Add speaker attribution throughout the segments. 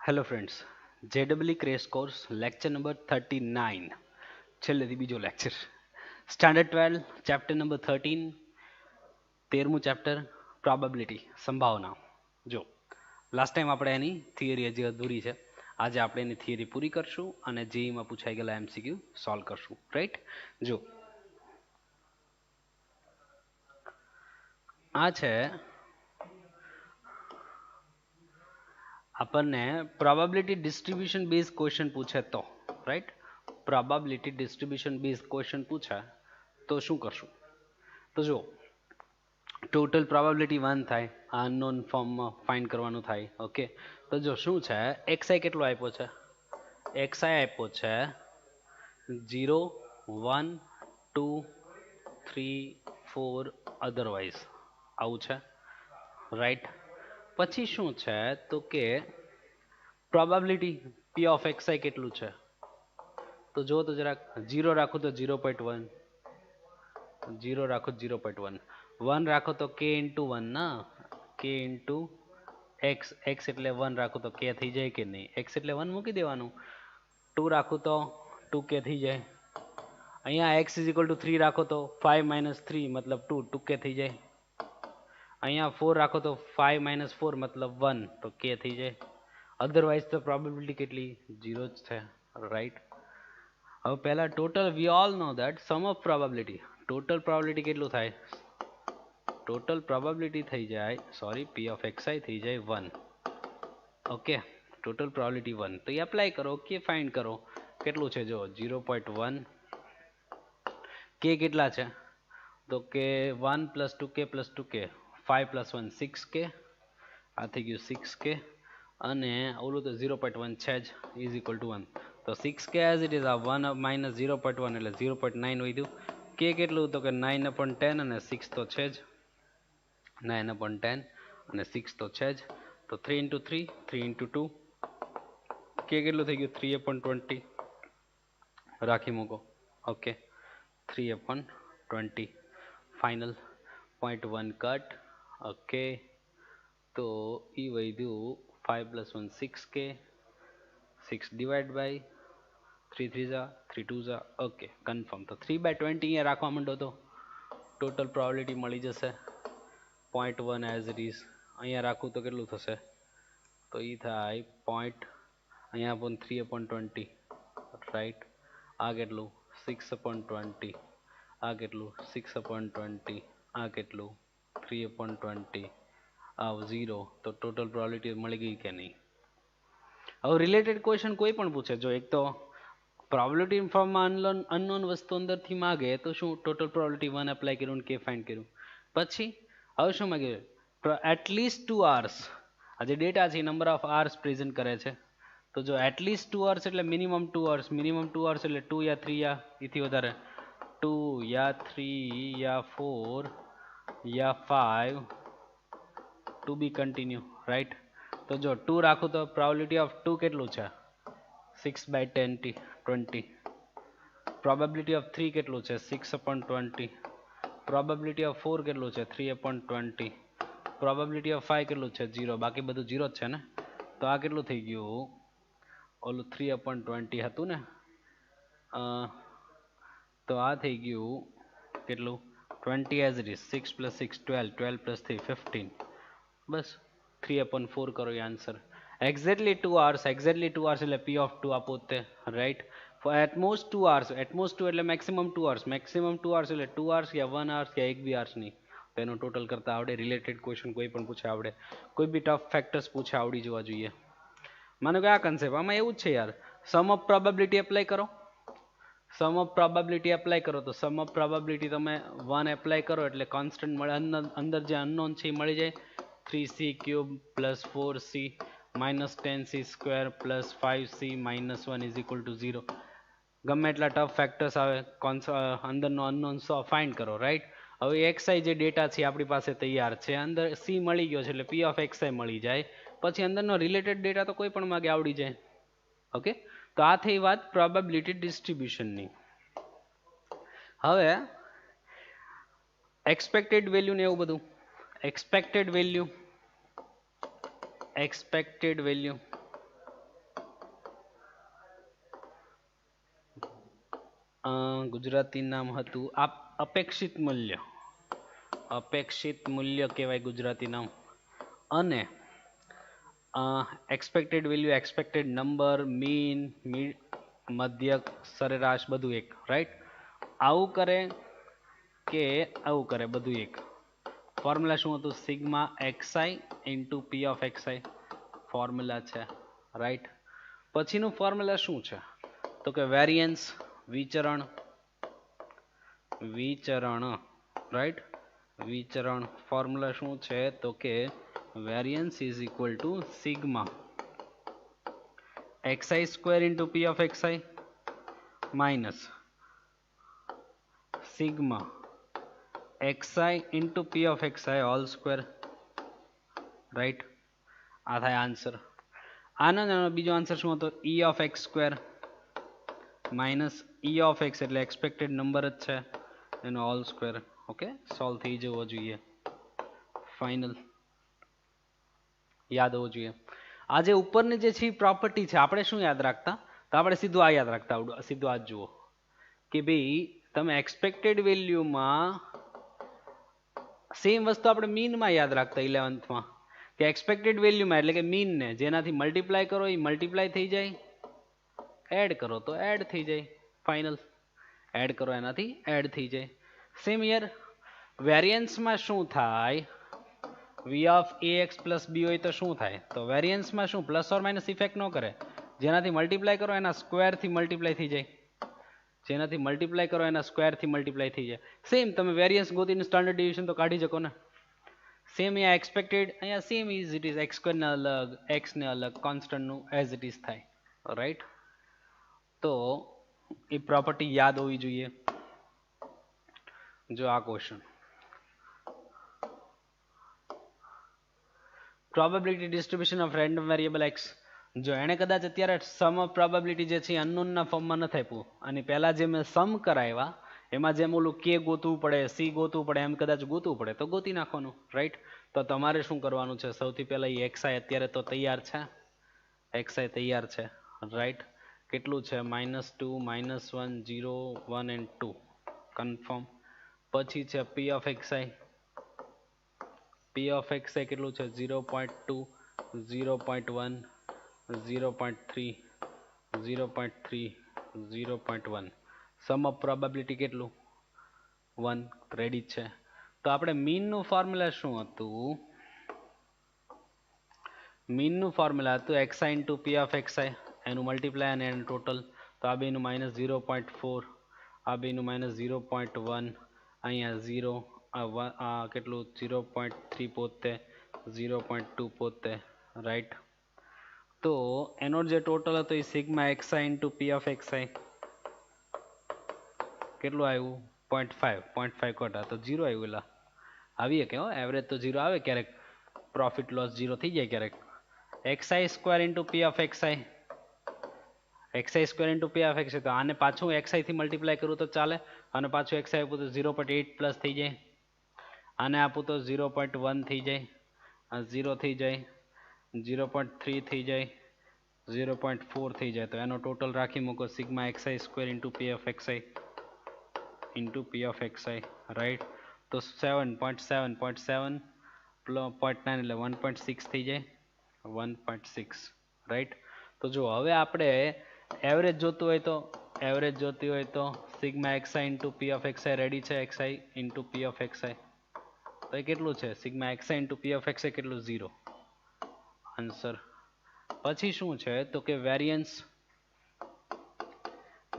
Speaker 1: Hello friends, જેડબલી crash course lecture number 39 છેલ્લેથી બીજો લેક્ચર સ્ટાન્ડર્ડ 12 ચેપ્ટર નંબર 13 13મું ચેપ્ટર પ્રોબેબિલિટી સંભાવના. જો લાસ્ટ ટાઈમ આપણે એની થિયરી હજી અધૂરી છે. આજે આપણે એની થિયરી પૂરી કરશું અને જેઈમાં પૂછાઈ ગયેલા એમસીક્યુ સોલ્વ કરશું. રાઈટ. જો આ છે આપણને પ્રોબેબિલિટી ડિસ્ટ્રીબ્યુશન બેઝ ક્વેશ્ચન પૂછે તો, right, probability distribution base question પૂછે તો શું કરશું? તો જો ટોટલ પ્રોબેબિલિટી 1 થાય, આ અનનોન ફોર્મમાં ફાઇન્ડ કરવાનું થાય. ઓકે, તો જો શું છે, એક્સઆઈ કેટલો આપ્યો છે? એક્સઆઈ આપ્યો છે 0 1 2 3 4 અધરવાઇઝ આવું છે, રાઈટ. પછી શું છે તો કે પ્રોબેબિલિટી પી ઓફ એક્સઆઈ કેટલું છે? તો જો તો જરાક 0 રાખો તો 0.1, 0 રાખો 0.1, 1 રાખો તો k ઇન્ટુ 1 ના, k ઇન્ટુ એક્સ, એક્સ એટલે 1 રાખો તો k થઈ જાય કે નહીં? એક્સ એટલે 1 મૂકી દેવાનું. 2 રાખું તો 2k થઈ જાય. અહીંયા x ઇઝ ઇક્વલ ટુ 3 રાખો તો 5 માઇનસ 3 મતલબ 2, 2k થઈ જાય. અહીંયા 4 રાખો તો 5 માઇનસ 4 મતલબ 1, તો k થઈ જાય. અધરવાઇઝ તો પ્રોબેબિલિટી કેટલી? 0 જ છે, રાઈટ. હવે પહેલા total, we all know that sum of probability, total probability કેટલું થાય? ટોટલ પ્રોબેબિલિટી થઈ જાય, સોરી, પી ઓફ એક્સઆઈ થઈ જાય 1. ઓકે, ટોટલ પ્રોબેબિલિટી 1, તો એ એપ્લાય કરો, કે ફાઇન્ડ કરો. કેટલું છે જો 0.1, કે કેટલા છે તો કે 1 plus 2k plus 2k, 5 plus 1 6k, આ થઈ ગયું 6k, અને ઓલું તો 0.1 છે જ, ઇઝ ઇક્વલ ટુ 1. તો 6k એઝ ઇટ ઇઝ, આ 1 માઇનસ 0.1 એટલે 0.9 વધ્યું. કે કેટલું તો કે 9/10, અને 6 તો છે જ, 9/10 અને 6 તો છે જ. તો 3 ઇન્ટુ 3, 3 ઇન્ટુ 2, કે કેટલું થઈ ગયું? 3/20 રાખી મૂકો. Okay, 3/20 final. 0.1 કટ. ઓકે, તો એ વધ્યું 5 પ્લસ 1 6k, 6 ડિવાઈડ બાય 3 3 ઝા 3 2 ઝા. Okay, confirm. તો 3/20 અહીંયા રાખવા માંડો તો ટોટલ પ્રોબેબિલિટી મળી જશે. 0.1 એઝ ઇટ ઇઝ અહીંયા રાખું તો કેટલું થશે? તો એ થાય પોઈન્ટ, અહીંયા પણ 3/20, રાઈટ. આ કેટલું? 6/20. આ કેટલું? 6/20. આ કેટલું? 3/20. આ 0. તો ટોટલ પ્રોબેબિલિટી મળી ગઈ કે નહીં? હવે રિલેટેડ ક્વેશ્ચન કોઈ પણ પૂછે, જો એક તો પ્રોબેબિલિટી ફોર્મમાં અનનોન વસ્તુ અંદરથી માગે તો શું ટોટલ પ્રોબેબિલિટી 1 એપ્લાય કર્યું, કે ફાઇન્ડ કર્યું. પછી હવે શું માગે? At least 2 hours. આ જે ડેટા છે એ નંબર ઓફ hours પ્રેઝન્ટ કરે છે. તો જો એટલીસ્ટ 2 hours એટલે મિનિમમ 2 hours, મિનિમમ 2 hours એટલે 2 યા 3 યા એથી વધારે, 2 યા 3 યા 4 યા 5 ટુ બી કન્ટિન્યુ, રાઈટ. તો જો 2 રાખું તો પ્રોબેબિલિટી ઓફ 2 કેટલું છે? 6/20. પ્રોબેબિલિટી ઓફ 3 કેટલું છે? 6/20. પ્રોબેબિલિટી ઓફ 4 કેટલું છે? 3/20. પ્રોબેબિલિટી ઓફ 5 કેટલું છે? 0. બાકી બધું 0 જ છે ને. તો આ કેટલું થઈ ગયું? ઓલું 3/20 હતું ને, તો આ થઈ ગયું કેટલું? 20 as it is. 6 plus 6 12, 12 plus 3 15. બસ 3/4 કરો એ answer. Exactly 2 hours, exactly 2 hours એટલે પી ઓફ 2 આપો તે, રાઈટ. એટમોસ્ટ 2 hours, એટમોસ્ટ 2 એટલે મેક્સિમમ 2 hours, મેક્સિમમ 2 hours એટલે 2 hours યા 1 hours યા 1 બી hours નહીં. તો એનું ટોટલ કરતા આવડે. રિલેટેડ ક્વેશ્ચન કોઈ પણ પૂછે આવડે, કોઈ બી ટફ ફેક્ટર્સ પૂછે આવડી જવા જોઈએ. માનો કે આ કન્સેપ્ટ, આમાં એવું જ છે યાર, સમ ઓફ પ્રોબેબિલિટી એપ્લાય કરો. સમ ઓફ પ્રોબેબિલિટી એપ્લાય કરો તો સમ ઓફ પ્રોબેબિલિટી તમે 1 એપ્લાય કરો એટલે કોન્સ્ટન્ટ મળે, અંદર જે અનનોન છે એ મળી જાય. 3c³ plus 4c minus 10c² plus 5c minus 1 is equal two 0. ગમે એટલા ટફ ફેક્ટર્સ આવે, અંદરનો અનનોન ફાઇન્ડ કરો, રાઈટ. હવે એક્સઆઈ જે ડેટા છે આપણી પાસે તૈયાર છે, અંદર સી મળી ગયો છે એટલે પી ઓફ એક્સઆઈ મળી જાય. પછી અંદરનો રિલેટેડ ડેટા તો કોઈ પણ માગે આવડી જાય. ઓકે, તો આ થઈ વાત પ્રોબેબિલિટી ડિસ્ટ્રીબ્યુશનની. હવે એક્સપેક્ટેડ વેલ્યુ ને એવું બધું, expected value, expected value Gujarati નામ હતું અપેક્ષિત મૂલ્ય કહેવાય ગુજરાતી નામ. અને expected value, expected number, mean, મધ્યક, સરેરાશ બધું એક, રાઈટ. આવું કરે કે આવું કરે બધું એક. ફોર્મ્યુલા શું હતું? Sigma x i into p of XI formula છે, રાઈટ. પછીનું ફોર્મ્યુલા શું છે? તો કે વેરિયન્સ, વિચરણ, રાઈટ. વિચરણ ફોર્મ્યુલા શું છે? તો કે variance is equal to sigma xi square into p of xi minus sigma xi into p of xi hall square, right. આ થાય આન્સર. આનો બીજો આન્સર શું હતો? e of x square minus e of x એટલે expected number જ છે એનો હોલ સ્ક્વેર. ઓકે, સોલ્વ થઈ જવો જોઈએ. ફાઇનલ યાદ હોવું જોઈએ. આ જે ઉપરની જે છે પ્રોપર્ટી છે, આપણે શું યાદ રાખતા? તો આપણે સીધું આ યાદ રાખતા, સીધું આ જુઓ કે ભાઈ તમે એક્સપેક્ટેડ વેલ્યુમાં સેમ વસ્તુ આપણે મીનમાં યાદ રાખતા 11th કે એક્સપેક્ટેડ વેલ્યુમાં એટલે કે મીનને જેનાથી મલ્ટીપ્લાય કરો એ મલ્ટીપ્લાય થઈ જાય, એડ કરો તો એડ થઈ જાય. ફાઇનલ એડ કરો એનાથી એડ થઈ જાય. સેમ યર વેરિયન્સમાં શું થાય? V of a x plus b હોય તો શું થાય? તો વેરિયન્સમાં શું પ્લસ ઓર માઇનસ ઇફેક્ટ ન કરે. જેનાથી મલ્ટીપ્લાય કરો એના સ્ક્વેરથી મલ્ટીપ્લાય થઈ જાય. જેનાથી મલ્ટીપ્લાય કરો એના સ્ક્વેરથી મલ્ટીપ્લાય થઈ જાય. સેમ તમે વેરિયન્સ ગોતીને સ્ટાન્ડર્ડ ડિવિઝન તો કાઢી શકો ને. સેમ અહીંયા એક્સપેક્ટેડ, અહીંયા same is it is x સ્ક્વેરને અલગ, એક્સને અલગ, કોન્સ્ટન્ટનું એઝ ઇટ ઇઝ થાય, રાઈટ. તો એ પ્રોપર્ટી યાદ હોવી જોઈએ. જો આ question probability distribution of random variable x, જો એણે કદાચ અત્યારે સમ ઓફ પ્રોબેબિલિટી જે છે અનનોનના ફોર્મમાં નથી આપ્યું અને પહેલાં જે મેં સમ કરાવ્યા એમાં જેમ ઓલું કે ગોતવું પડે, સી ગોતવું પડે, એમ કદાચ ગોતવું પડે તો ગોતી નાખવાનું, રાઈટ. તો તમારે શું કરવાનું છે? સૌથી પહેલાં એ એક્સઆઈ અત્યારે તો તૈયાર છે, એક્સઆઈ તૈયાર છે, રાઈટ. કેટલું છે? -2, -1, 0, 1 and 2 કન્ફર્મ. પછી છે પી of XI, P of x i કેટલું છે? 0.2, 0.1, 0.3, 0.3, 0.1. સમ ઓફ પ્રોબેબિલિટી કેટલું? 1. રેડી છે. તો આપણે મીનનું ફોર્મ્યુલા શું હતું? મીનનું ફોર્મ્યુલા હતું XI into p of XI, એનું મલ્ટીપ્લાય અને એનું ટોટલ. તો આ બેનું -0.4, આ બેનું -0.1, અહીંયા 0, આ કેટલું? 0.3 પોતે, 0.2 પોતે, રાઈટ. તો એનો જે ટોટલ હતો એ sigma x i into p of x i કેટલું આવ્યું? 0.5 કોટા તો 0 આવ્યું. એલા આવીએ કે એવરેજ તો 0 આવે ક્યારેક, પ્રોફિટ લોસ 0 થઈ જાય ક્યારેક. XI square into p of XI, XI square into p of x i, તો આને પાછું એક્સઆઈ થી મલ્ટીપ્લાય કરું તો ચાલે. અને પાછું એક્સઆઈ આપું તો 0.8 પ્લસ થઈ જાય. આને આપું તો 0.1 થઈ જાય, આ 0 થઈ જાય, 0.3 થઈ જાય, 0.4 થઈ જાય. તો એનો ટોટલ રાખી મૂકો sigma x i square into p of XI into p of XI, right. તો 7.7 0.9 એટલે 1.6 થઈ જાય, 1.6, રાઈટ. તો જો હવે આપણે એવરેજ જોતું હોય તો sigma x i into p of x i ready છે. X i into p of x i તો એ કેટલું છે? Sigma x i into p of x i કેટલું? 0 આન્સર. પછી શું છે? તો કે વેરિયન્સ,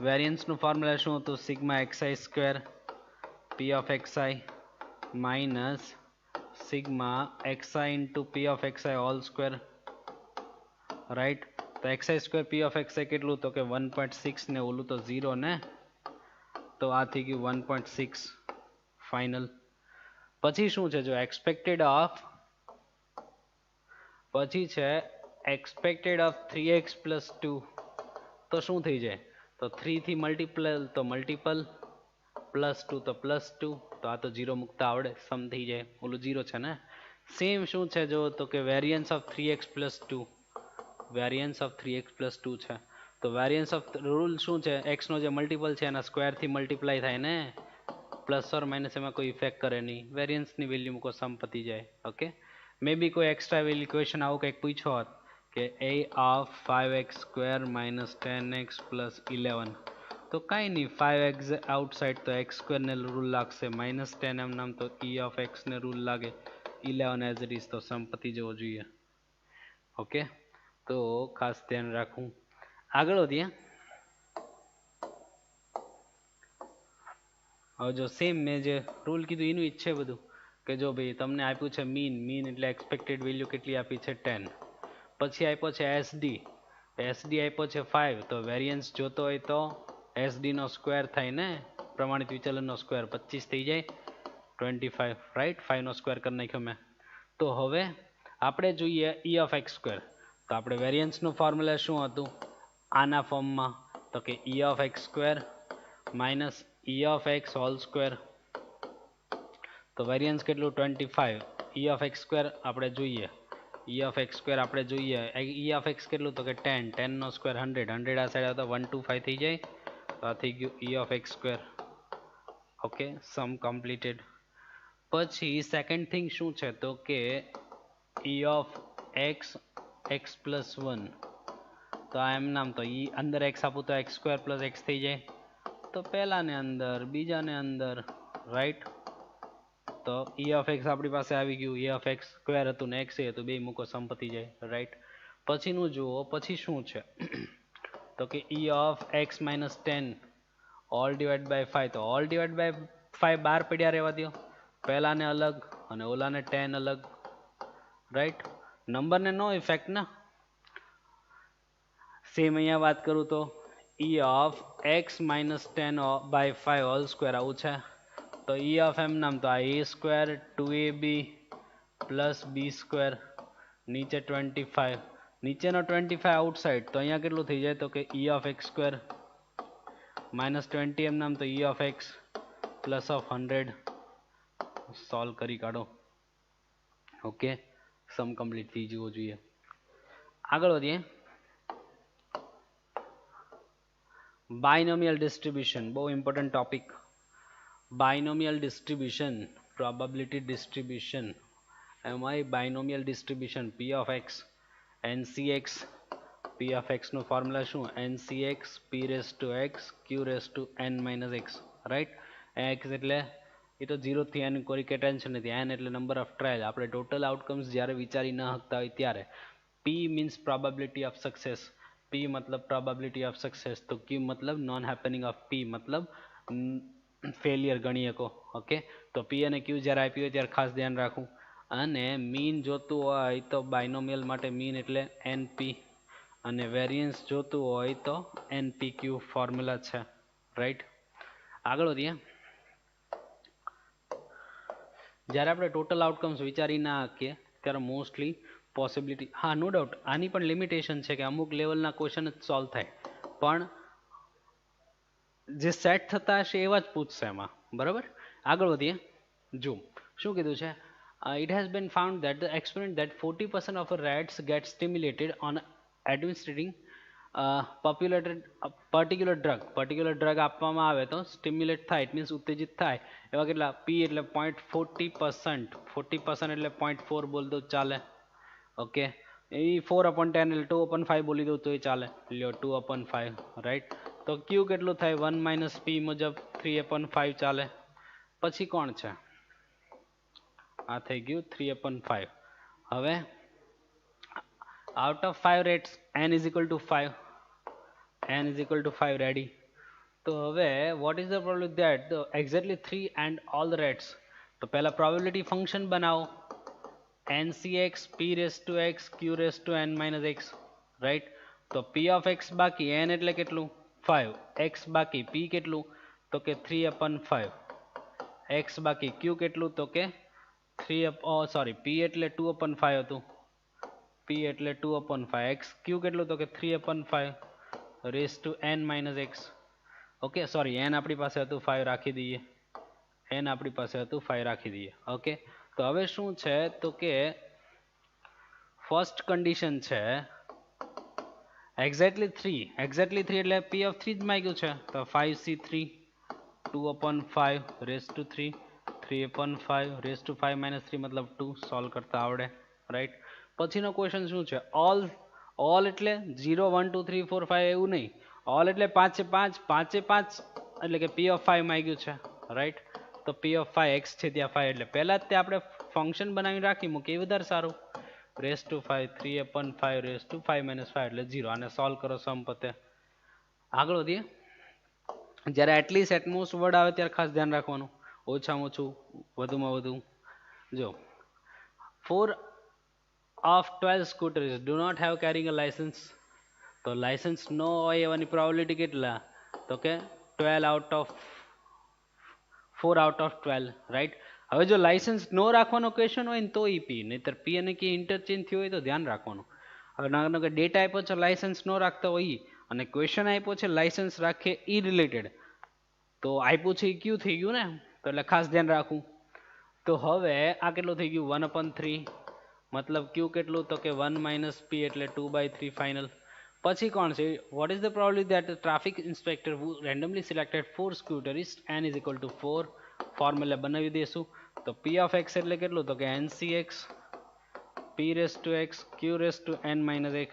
Speaker 1: વેરિયન્સનું ફોર્મ્યુલા શું હતું? Sigma x i square p of x i minus sigma x i into p of x i whole square, right. તો x i square p of x i કેટલું? તો કે 1.6 ને ઓલું તો 0 ને, તો આ થઈ ગયું 1.6 ફાઇનલ. પછી શું છે? જો એક્સપેક્ટેડ ઓફ, પછી છે એક્સપેક્ટેડ ઓફ 3x પ્લસ 2 તો શું થઈ જાય? તો 3 થી મલ્ટીપલ તો મલ્ટીપલ, +2 તો +2, તો આ તો 0 મૂકતા આવડે, સમ થઈ જાય, ઓલું 0 છે ને. સેમ શું છે? જો તો કે variance of 3x plus 2, variance of 3x plus 2 છે. તો વેરિયન્સ ઓફ રૂલ શું છે, એક્સ નો જે મલ્ટિપલ છે એના સ્ક્વેર થી મલ્ટીપ્લાય થાય ને, પ્લસ ઓર માઇનસ એમાં કોઈ ઇફેક્ટ કરે નહીં, વેરિયન્સની વેલ્યુ મૂકો સમ પતી જાય. ઓકે, મે બી કોઈ એક્સ્ટ્રા વેલ્યુ ક્વેશ્ચન આવું કંઈક પૂછ્યો હોત કે a of 5x square minus 10x plus 11, તો કાંઈ નહીં, 5x આઉટસાઇડ તો x સ્ક્વેર ને રૂલ લાગશે, માઇનસ 10 એમ નામ તો e of x ને રૂલ લાગે, 11 એઝ ઇટ ઇઝ, તો સમ પતી જવો જોઈએ. ઓકે, તો ખાસ ધ્યાન રાખવું. આગળ વધીએ. હવે જો સેમ મેં જે રૂલ કીધું એનું જ છે બધું, કે જો ભાઈ તમને આપ્યું છે મીન એટલે એક્સપેક્ટેડ વેલ્યુ કેટલી આપી છે 10, પછી આપ્યો છે એસડી આપ્યો છે 5, તો વેરિયન્સ જોતો હોય તો એસડી નો સ્ક્વેર થાય ને, પ્રમાણિત વિચલનનો સ્ક્વેર 25 થઈ જાય, 25, રાઈટ, 5 નો સ્ક્વેર કરી નાખ્યો મેં. તો હવે આપણે જોઈએ e of x સ્ક્વેર, તો આપણે વેરિયન્સનું ફોર્મ્યુલા શું હતું આના ફોર્મમાં, તો કે e of x square minus e of x whole square, તો વેરિયન્સ કેટલું 25, e of x સ્ક્વેર આપણે જોઈએ, e of x સ્ક્વેર આપણે જોઈએ, e of x કેટલું, તો કે 10 નો સ્ક્વેર 100 આ સાઈડ આવતા 125 થઈ જાય, તો આ થઈ ગયું e of x square. Okay, sum completed. પછી સેકન્ડ થિંગ શું છે, તો કે e of x x plus 1, તો આ એમ નામ, તો e અંદર x આપું તો x સ્ક્વેર પ્લસ x થઈ જાય, તો પહેલાને અંદર બીજાને અંદર, રાઈટ. તો e of x આપણી પાસે આવી ગયું, e of x સ્ક્વેર હતું ને x હતું, બે મૂકો સમ પતી જાય, રાઈટ. પછીનું જુઓ, પછી શું છે, તો કે e of x minus 10 all divided by 5, તો all divided by 5 બાર પડ્યા રહેવા દો, પહેલાને અલગ અને ઓલાને 10 અલગ, રાઈટ. નંબરને નો ઇફેક્ટ ને. સેમ અહીંયા વાત કરું તો e of x minus 10 by 5 whole square આવું છે, તો e of m નામ, તો આ a square 2ab plus b square, નીચે 25, નીચેનો 25 આઉટસાઇડ, તો અહીંયા કેટલું થઈ જાય, તો કે e of x square minus 20 એમ નામ, તો e of x plus of 100, solve કરી કાઢો. ઓકે, સમ કમ્પ્લીટ થઈ જવો જોઈએ. આગળ વધીએ. બાયનોમિયલ ડિસ્ટ્રીબ્યુશન, બહુ important topic. Binomial distribution, probability distribution, એમાં binomial distribution p of x ncx, p of x નું ફોર્મ્યુલા શું, ncx p raised to x q raised to n minus x, right. x એટલે એ તો 0 થી n, કોઈ કે tension નથી, n એટલે નંબર ઓફ ટ્રાયલ, આપણે ટોટલ આઉટકમ્સ જ્યારે વિચારી ન શકતા હોય ત્યારે. p means probability of success, p मतलब प्रोबेबिलिटी ऑफ सक्सेस, तो q मतलब नॉन हैपनिंग ऑफ p मतलब ફેલિયર ગણી શકો. ઓકે, તો p અને q જ્યારે આપી હોય ત્યારે ખાસ ધ્યાન રાખવું. અને મીન જોતું હોય તો બાયનોમિયલ માટે મીન એટલે np, અને વેરિયન્સ જોતું હોય તો npq ફોર્મ્યુલા છે, રાઈટ. આગળ વધીએ. જ્યારે આપણે ટોટલ આઉટકમ્સ વિચારી ના શકીએ ત્યારે મોસ્ટલી પોસિબિલિટી, હા નો ડાઉટ આની પણ લિમિટેશન છે કે અમુક લેવલના ક્વેશ્ચન જ સોલ્વ થાય, પણ જે સેટ થતા હશે એવા જ પૂછશે એમાં, બરાબર. આગળ વધીએ. જો શું કીધું છે, it has been found that the experiment that 40% of rats get stimulated on administering particular drug આપવામાં આવે તો સ્ટિમ્યુલેટ થાય, ઇટ મીન્સ ઉત્તેજિત થાય, એવા કેટલા p એટલે 0.40%, 40% એટલે 0.4 બોલ દો ચાલે. ઓકે, એ 4/10 એટલે 2/5 બોલી દઉં તો એ ચાલે, લ્યો 2/5, રાઈટ. તો q કેટલું થાય, 1 minus p મુજબ 3/5 ચાલે. પછી કોણ છે, આ થઈ ગયું 3/5. હવે out of 5 rates n is equal to 5, n is equal to 5, ready. તો હવે what is the probability that the exactly 3 and all the rates, તો પહેલા probability function બનાવો, ncx p raised to x q raised to n minus x, right. તો p of x બાકી, n એટલે કેટલું 5, x બાકી, p કેટલું તો કે 3/5, x બાકી, q કેટલું તો કે p એટલે 2/5 હતું, p એટલે 2/5, x q કેટલું તો કે 3/5 raised to n minus x. Okay, sorry n આપણી પાસે હતું 5 રાખી દઈએ, n આપણી પાસે હતું 5 રાખી દઈએ. ઓકે, તો હવે શું છે તો કે ફર્સ્ટ કન્ડિશન છે એક્ઝેક્ટલી 3 એટલે p ઓફ 3 જ માંગ્યું છે તો 5c3 2/5 raise to 3 3/5 raise to 5 - 3 મતલબ 2 સોલ્વ કરતા આવડે રાઈટ. પછીનો ક્વેશ્ચન શું છે ઓલ એટલે 0 1 2 3 4 5 એવું નહીં, ઓલ એટલે 5 5 એટલે કે p ઓફ 5 માંગ્યું છે રાઈટ. તો p ઓફ 5 x છે ત્યાં 5 એટલે પહેલા જ તે આપણે ફંક્શન બનાવી રાખી મૂકી એ વધારે સારું. રેસ ટુ 5 3/5 રેસ ટુ 5 - 5 એટલે 0. આને સોલ્વ કરો સમ પતે. આગળ વધીએ. જ્યારે એટલીસ્ટ એટમોસ્ટ વર્ડ આવે ત્યારે ખાસ ધ્યાન રાખવાનું, ઓછામાં ઓછું વધુમાં વધુ. જો 4 of 12 scooters do not have carrying a license. તો લાયસન્સ ન હોય એવાની પ્રોબેબિલિટી કેટલા? તો કે 4 out of 12 રાઈટ. હવે જો લાયસન્સ ન રાખવાનો ક્વેશ્ચન હોય ને તો ઈ પી, નહીતર પી અને કે ઇન્ટરચેન્જ થયું હોય તો ધ્યાન રાખવાનું. હવે નાનો કે ડેટા આપ્યો છે લાયસન્સ ન રાખતા હોય અને ક્વેશ્ચન આપ્યો છે લાયસન્સ રાખે ઈ રિલેટેડ, તો આપ્યું છે ક્યુ થઈ ગયું ને, તો એટલે ખાસ ધ્યાન રાખવું. તો હવે આ કેટલું થઈ ગયું 1/3 મતલબ ક્યુ કેટલું તો કે 1 - p એટલે 2/3 ફાઇનલ. પછી કોણ છે? What is the probability that traffic inspector who randomly selected 4 scooters n is equal to 4. Formula બનાવી દઈશું. તો p of x એટલે કેટલું તો કે ncx p raised to x q raised to n minus x.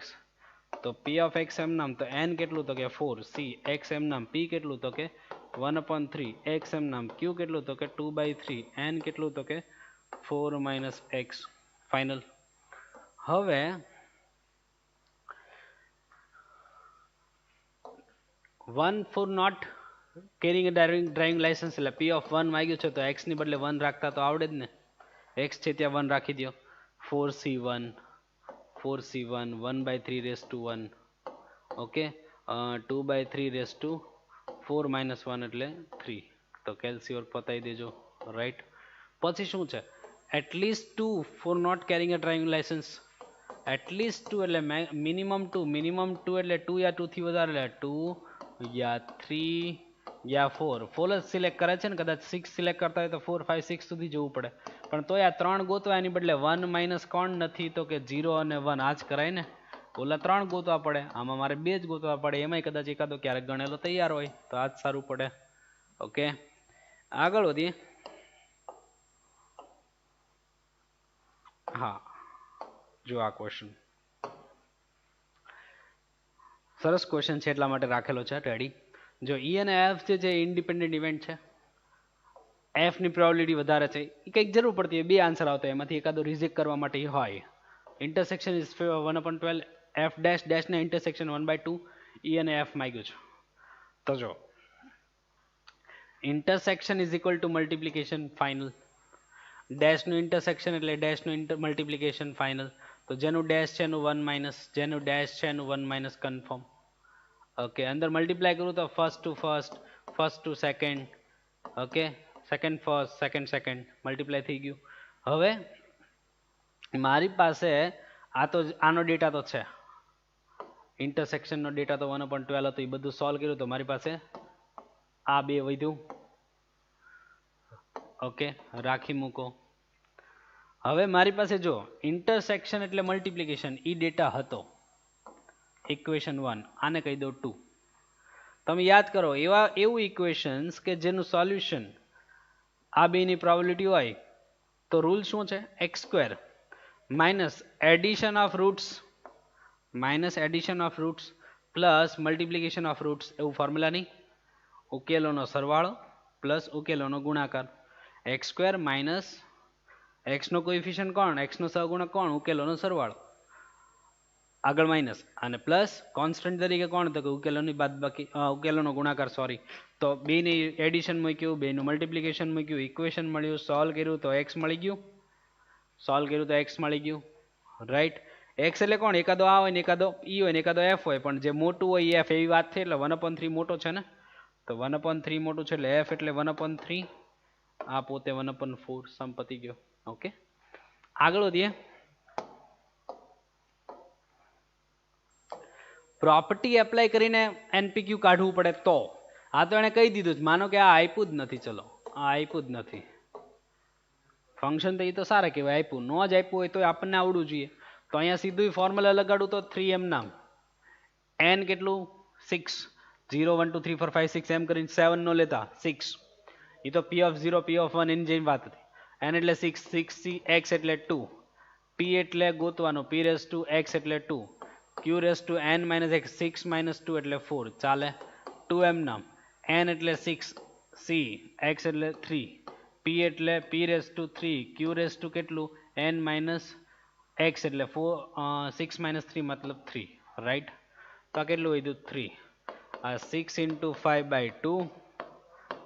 Speaker 1: તો p of x એમ નામ તો n કેટલું તો કે 4, c x એમ નામ p કેટલું તો કે 1/3, x એમ નામ q કેટલું તો કે 2/3, n કેટલું તો કે 4 - x ફાઇનલ. હવે 1 for not carrying a driving license એટલે p of 1 માંગ્યું છે તો x ની બદલે 1 રાખતા તો આવડે જ ને. x છે ત્યાં 1 રાખી દો. 4c1 1/3 raised to 1 okay 2/3 raised to 4 - 1 એટલે 3. તો કેલ્સીઓર પતાવી દેજો રાઈટ. પછી શું છે? At least 2 for not carrying a driving license. At least 2 એટલે મિનિમમ 2 એટલે 2 યા 2 થી વધારે એટલે 2 યા 3 યા 4. 4 જ સિલેક્ટ કરે છે ને, કદાચ 6 સિલેક્ટ કરતા હોય તો 4 5 6 સુધી જવું પડે, પણ તોય આ 3 ગોતવા એની બદલે 1 માઇનસ કોણ નથી તો કે 0 અને 1 આ જ કરાય ને. ઓલા 3 ગોતવા પડે, આમાં મારે 2 જ ગોતવા પડે, એમાંય કદાચ એકાદો ક્યારેક ગણેલો તૈયાર હોય તો આ જ સારું પડે. ઓકે આગળ વધીએ. હા જો આ ક્વેશ્ચન સરસ ક્વેશ્ચન છે એટલા માટે રાખેલો છે રેડી. જો ઈ અને એફ જે છે ઇન્ડિપેન્ડન્ટ ઇવેન્ટ છે, એફ ની પ્રોબેબિલિટી વધારે છે, એ કંઈક જરૂર પડતી હોય બે આન્સર આવતો હોય એમાંથી એકાદો રિજેક્ટ કરવા માટે હોય. Intersection is 1/12 F dash dash ના ઇન્ટરસેક્શન 1/2 ઈ અને એફ માંગ્યું છે. તો જો intersection is equal two multiplication final, dash નું ઇન્ટરસેક્શન એટલે ડેશ નું મલ્ટિપ્લિકેશન ફાઇનલ. તો જેનું ડેશ છે એનું 1 માઇનસ, જેનું ડેશ છે એનું 1 માઇનસ કન્ફર્મ. ઓકે અંદર મલ્ટીપ્લાય કરું તો first to second, okay second first second multiply થઈ ગયું. હવે મારી પાસે આનો ડેટા તો છે, ઇન્ટરસેક્શનનો ડેટા તો 1/12 હતો, એ બધું સોલ્વ કર્યું તો મારી પાસે આ બે વધ્યું. ઓકે રાખી મૂકો. હવે મારી પાસે જો ઇન્ટરસેક્શન એટલે મલ્ટિપ્લિકેશન એ ડેટા હતો ઇક્વેશન 1, આને કહી દો 2. તમે યાદ કરો એવું ઇક્વેશન્સ કે જેનું સોલ્યુશન આ બેની પ્રોબેબિલિટી હોય તો રૂલ શું છે? x² minus addition of roots plus multiplication of roots, એવું ફોર્મ્યુલા નહીં, ઉકેલોનો સરવાળો પ્લસ ઉકેલોનો ગુણાકાર. x² માઇનસ x નો કોએફિશિયન્ટ કોણ, x નો સહગુણક કોણ, ઉકેલોનો સરવાળો, આગળ માઇનસ અને પ્લસ કોન્સ્ટન્ટ તરીકે કોણ તો કે ઉકેલોની બાદબાકી, ઉકેલોનો ગુણાકાર સોરી. તો બેની એડિશન મૂક્યું, બેનું મલ્ટિપ્લિકેશન મૂક્યું, ઇક્વેશન મળ્યું, સોલ્વ કર્યું તો x મળી ગયું, રાઈટ. x એટલે કોણ? એકાદો આ હોય ને એકાદો ઈ હોય ને એકાદો f હોય, પણ જે મોટું હોય એ f એવી વાત થઈ એટલે 1/3 મોટો છે ને, તો 1/3 મોટું છે એટલે f એટલે 1/3, આ પોતે 1/4 સંપત્તિ ગયો. ઓકે આગળ વધીએ. પ્રોપર્ટી એપ્લાય કરીને NPQ કાઢવું પડે તો આ તો એને કહી દીધું, માનો કે આ આપ્યું જ નથી, ચલો આ આપ્યું જ નથી ફંક્શન, તો એ તો સારા કહેવાય, આપ્યું ન જ આપ્યું હોય તો આપણને આવડવું જોઈએ. તો અહીંયા સીધું ફોર્મ્યુલા લગાડું તો 3m નામ n કેટલું 6 0 1 2 3 4 5 6 એમ કરીને 7 નો લેતા 6 એ તો p of 0 p of 1 એની જેવી વાત હતી n એટલે 6 6 c x એટલે 2 p એટલે ગોતવાનો p રેસ ટુ x એટલે 2 q raise to n minus x 6 minus 2 એટલે 4 ચાલે 2 એમ નામ n એટલે 6 c x એટલે 3 p એટલે p raise to 3 q raise to કેટલું n માઇનસ x એટલે 6 માઇનસ 3 મતલબ 3 રાઈટ તો આ કેટલું વધ્યું 3 આ 6 into 5 by 2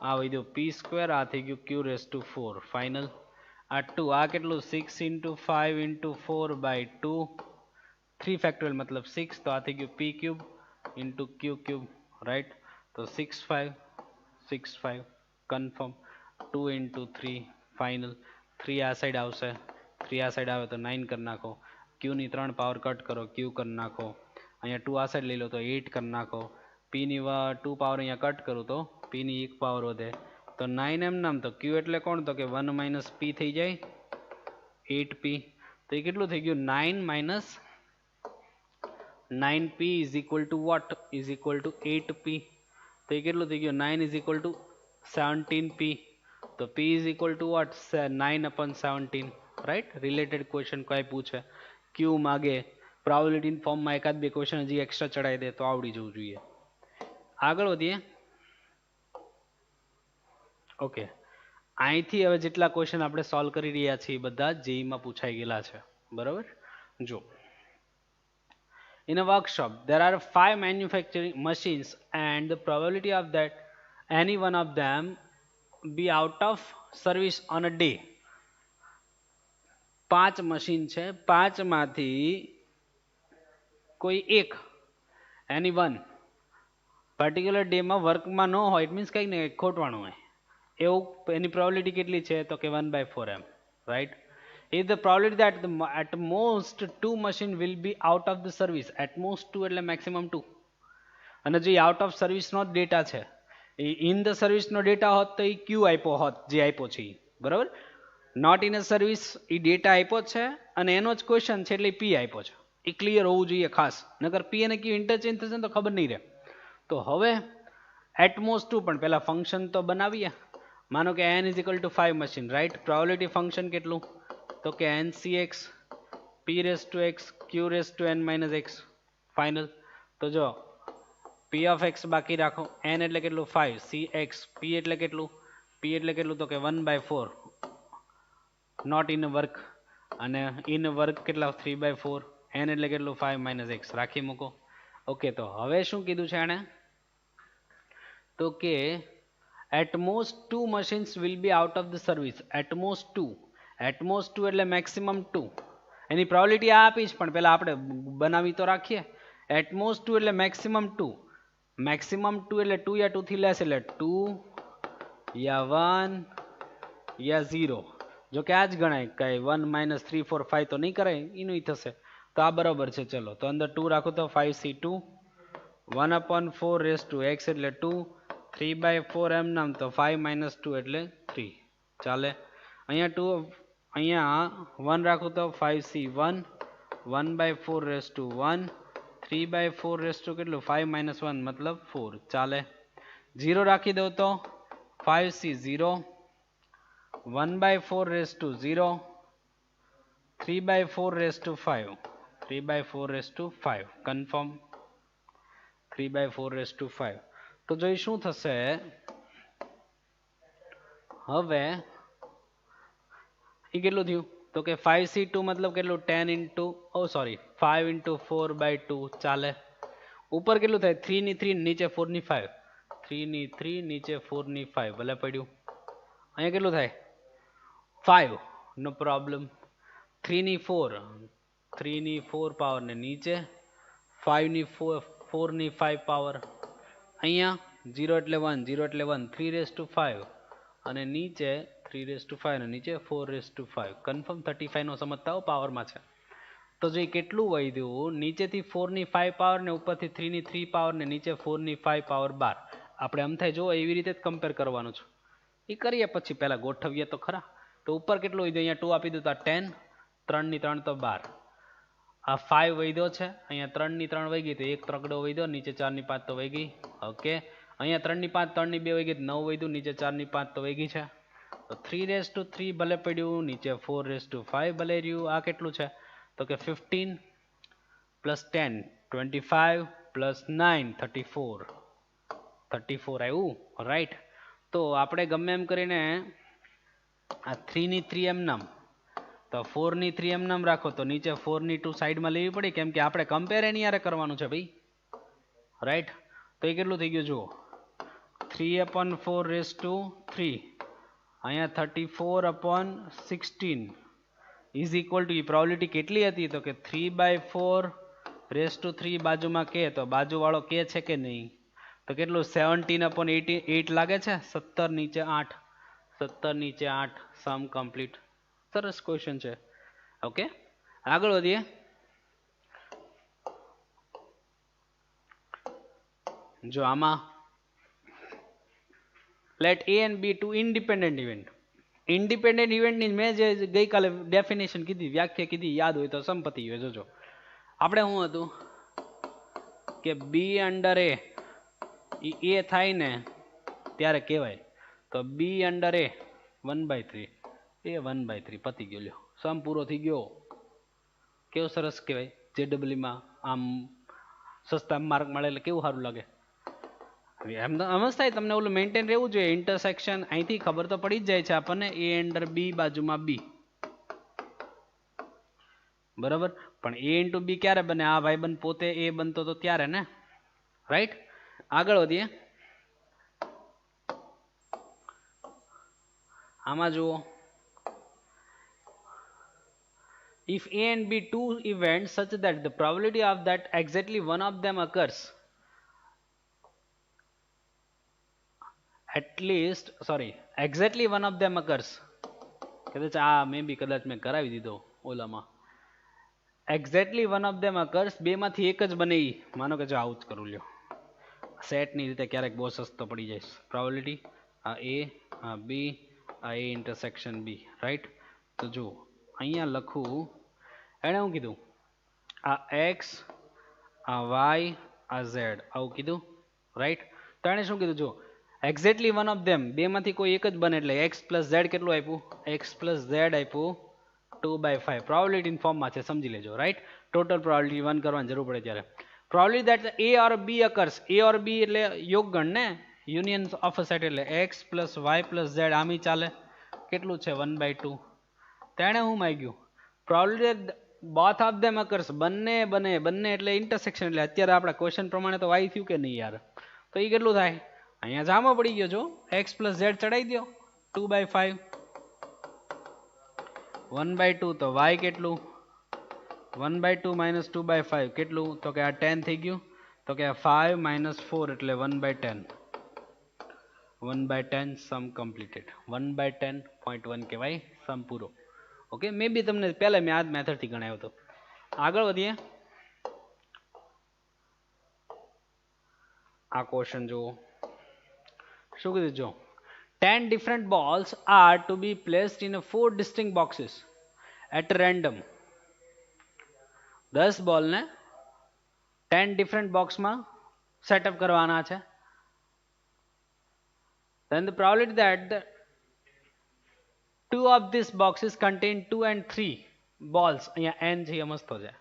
Speaker 1: આ વધ્યું p સ્ક્વેર આ થઈ ગયું q રેસ ટુ 4 ફાઇનલ આ 2 આ કેટલું 6 into 5 into 4 by 2 3 ફેક્ટોરિયલ મતલબ 6 તો આ થઈ ગયું p cube into q cube right તો 6 5 કન્ફર્મ 2 into 3 ફાઇનલ 3 આ સાઈડ આવશે 3 આ સાઈડ આવે તો 9 કરી નાખો q ની 3 પાવર કટ કરો q કરી નાખો અહીંયા 2 આ સાઈડ લઈ લો તો 8 કરી નાખો p ની 2 પાવર અહીંયા કટ કરું તો p ની 1 પાવર વધે તો 9 એમ નામ તો q એટલે કોણ તો કે 1 minus p થઈ જાય 8p તો એ કેટલું થઈ ગયું 9 minus 9p is equal to what is equal to 8p તો એ કેટલું થઈ ગયું 9 is equal to 17p તો p is equal to what 9 upon 17 right related question કોઈ પૂછે q માગે પ્રોબેબિલિટી ફોર્મમાં એકાદ બે ક્વેશ્ચન હજી એક્સ્ટ્રા ચડાવી દે તો આવડી જવું જોઈએ આગળ વધીએ ઓકે અહીંથી હવે જેટલા ક્વેશ્ચન આપણે સોલ્વ કરી રહ્યા છીએ બધા જેઈમાં પૂછાઈ ગયેલા છે બરાબર જો in a workshop there are 5 manufacturing machines and the probability of that any one of them be out of service on a day 5 machine છે 5 માંથી કોઈ એક એની વન પર્ટિક્યુલર ડેમાં વર્કમાં ન હોય ઇટ મીન્સ કંઈક ને કંઈક ખોટવાનું હોય એવું એની પ્રોબેબિલિટી કેટલી છે તો કે 1/4 એમ right is the probability that at most 2 machine will be out of the service at most 2 એટલે maximum 2 અને જે આઉટ ઓફ સર્વિસનો ડેટા છે એ ઇન ધ સર્વિસનો ડેટા હોત તો એ ક્યુ આપ્યો હોત જે આપ્યો છે બરાબર નોટ ઇન અ સર્વિસ એ ડેટા આપ્યો છે અને એનો જ ક્વેશ્ચન છે એટલે પી આપ્યો છે એ ક્લિયર હોવું જોઈએ ખાસ નકર પી અને ક્યુ ઇન્ટરચેન્જ થશે ને તો ખબર નહીં રહે તો હવે એટમોસ્ટ 2 પણ પહેલા ફંક્શન તો બનાવીએ માનો કે n is equal to 5 machine right probability function કેટલું તો કે ncx p raised to x q raised to n minus x final તો જો p of x બાકી રાખો n એટલે કેટલું 5 cx p એટલે કેટલું તો કે 1/4 નોટ ઇન વર્ક અને ઇન વર્ક કેટલા 3/4 n એટલે કેટલું 5 minus x રાખી મૂકો ઓકે તો હવે શું કીધું છે આણે તો કે at most 2 machines will be out of the service at most 2 એટલે મેક્સિમમ 2 એની પ્રોબેબિલિટી આ આપી છે પણ પહેલા આપણે બનાવી તો રાખીએ at most 2 એટલે મેક્સિમમ 2 એટલે 2 યા 2 થી લેસ એટલે 2 યા 1 યા 0 જો કે આ જ ગણાય કઈ 1 - 3 4 5 તો નહીં કરાય એનું થશે તો આ બરાબર છે ચલો તો અંદર 2 રાખો તો 5c2 1/4 raised to x એટલે 2 3/4 એમ નામ તો 5 - 2 એટલે 3 ચાલે અહીંયા 1 રાખું તો 5c1 1/4 raised to 1 3/4 raised to કેટલું 5 - 1 મતલબ 4 ચાલે 0 રાખી દઉં તો 5c0 1/4 raised to 0 3/4 raised to 5 3/4 raised to 5 confirm 3/4 raised to 5 તો જોઈ શું થશે હવે એ કેટલું થયું તો કે 5c2 મતલબ કેટલું 10 into 5 into 4/2 ચાલે ઉપર કેટલું થાય 3 ની 3 નીચે 4 ની 5 3 ની 3 નીચે 4 ની 5 ભલે પડ્યું અહીંયા કેટલું થાય 5 નો પ્રોબ્લેમ 3 ની 4 પાવર ને નીચે 5 ની 4 ની 5 પાવર અહીંયા 0 એટલે 1 0 એટલે 1 3 raised to 5 અને નીચે 3 raised to 5 અને નીચે 4 raised to 5 કન્ફર્મ 35 નો સમજતા હો પાવરમાં છે તો જે કેટલું વધ્યું નીચેથી 4 ની 5 પાવર ને ઉપરથી 3 ની 3 પાવર ને નીચે 4 ની 5 પાવર 12 આપણે આમ થાય જો એવી રીતે જ કમ્પેર કરવાનું છે એ કરીએ પછી પહેલા ગોઠવીએ તો ખરા તો ઉપર કેટલું વધ્યું અહીંયા 2 આપી દીધું 10 3 ની 3 તો 12 આ 5 વૈધો છે, અહીંયા 3 ની 3 વહી ગઈ તો 1 ત્રગડો વૈધો, નીચે 4 ની 5 તો વહી ગઈ. ઓકે, અહીંયા 3 ની 5 3 ની 2 વહી ગઈ 9 વૈધું, નીચે 4 ની 5 તો વહી ગઈ છે. તો 3 ભલે પડ્યું, નીચે 4 ભલે રહ્યું. આ કેટલું છે તો કે 15 પ્લસ 10 25 પ્લસ 9 34 આવ્યું. રાઈટ. તો આપણે ગમે એમ કરીને આ 3 ની 3 એમ નામ, તો 4 ની 3 એમ નામ રાખો તો નીચે 4 ની 2 સાઈડમાં લેવી પડી, કેમ કે આપણે કમ્પેર એની યારે કરવાનું છે ભાઈ. રાઈટ. તો એ કેટલું થઈ ગયું જુઓ, 3/4 અહીંયા 34/16 ઇઝ ઇક્વલ ટુ, પ્રોબેબિલિટી કેટલી હતી તો કે 3/4 બાજુમાં કે, તો બાજુવાળો કે છે કે નહીં, તો કેટલું 17/8 લાગે છે. 17 નીચે 8 સમ કમ્પ્લીટ. સરસ ક્વેશ્ચન છે. ઓકે, આગળ વધીએ. જો આમાં let A and B two independent event. Independent ઇવેન્ટની મેં જે ગઈકાલે ડેફિનેશન કીધી, વ્યાખ્યા કીધી, યાદ હોય તો સંપત્તિ હોય. જોજો આપણે શું હતું કે B અંડર A એ થાય ને ત્યારે કહેવાય, તો B અંડર A 1/3 એ 1/3 પતી ગયો. લ્યો, સમ પૂરો થઈ ગયો. કેવું સરસ કહેવાય. JEEમાં આમ સસ્તા માર્ક મળે એટલે કેવું સારું લાગે. એમ તો આમ જ થાય, તમને ઓલું મેન્ટેન રહેવું જોઈએ. ઇન્ટરસેક્શન અહીંથી ખબર તો પડી જ જાય છે આપણને, A અંડર B બાજુમાં B, બરાબર. પણ A ઇન્ટુ B ક્યારે બને? આ ભાઈબંધ પોતે A બનતો તો ત્યારે ને. રાઈટ. આગળ વધીએ. આમાં જુઓ, if A and B two events such that the probability of that exactly one of them occurs exactly one of them occurs, કદાચ આ મે બી કદાચ મેં કરાવી દીધો ઓલામાં. Exactly one of them occurs, બે માંથી એક જ બને. માનો કે જો આવું જ કરું, લ્યો સેટની રીતે ક્યારેક બહુ સસ્તો પડી જાય. પ્રોબેબિલિટી આ A, આ B, આ A ઇન્ટરસેક્શન B. રાઈટ. તો જો અહીંયા લખું, એણે શું કીધું, આ X, આ Y, આ Z આવું કીધું. રાઈટ. તો એણે શું કીધું, જો એક્ઝેક્ટલી વન ઓફ ધેમ, બે માંથી કોઈ એક જ બને, એટલે X પ્લસ Z કેટલું આપ્યું? X પ્લસ Z આપ્યું 2/5. પ્રોબેબિલિટી ફોર્મમાં છે, સમજી લેજો. રાઈટ. ટોટલ પ્રોબેબિલિટી 1 કરવાની જરૂર પડે ત્યારે. Probability that A or B occurs, A or B એટલે યોગગણ ને, યુનિયન ઓફ અ સેટ એટલે X plus Y plus Z આમી ચાલે. કેટલું છે? 1/2. તેણે હું માંગ્યું probability both of them occurs, બંને એટલે ઇન્ટરસેક્શન, એટલે અત્યારે આપણા ક્વેશ્ચન પ્રમાણે તો Y થયું કે નહીં યાર? તો એ કેટલું થાય? અહીંયા જામો પડી ગયો. જો X પ્લસ Z ચડાવી દો 2/5, 1/2 તો Y કેટલું? 1/2 માઇનસ 2/5 કેટલું? તો કે આ 10 થઈ ગયું. તો કે 5 માઇનસ 4 એટલે 1/10. 1/10 સમ કમ્પ્લીટેડ. 1/10.1 કહેવાય સમ પૂરો. ઓકે, મે બી તમને પહેલા મેં આ મેથડથી ગણાવ્યો હતો. આગળ વધીએ. આ ક્વેશ્ચન જુઓ, શું કીધું? જો 10 different balls are to be placed in 4 distinct boxes at random. 10 બોલ ને 10 different બોક્સમાં સેટઅપ કરવાના છે. Then the probability that the two of these boxes contain 2 and 3 balls, અહીંયા n છે એ મસ્તો છે.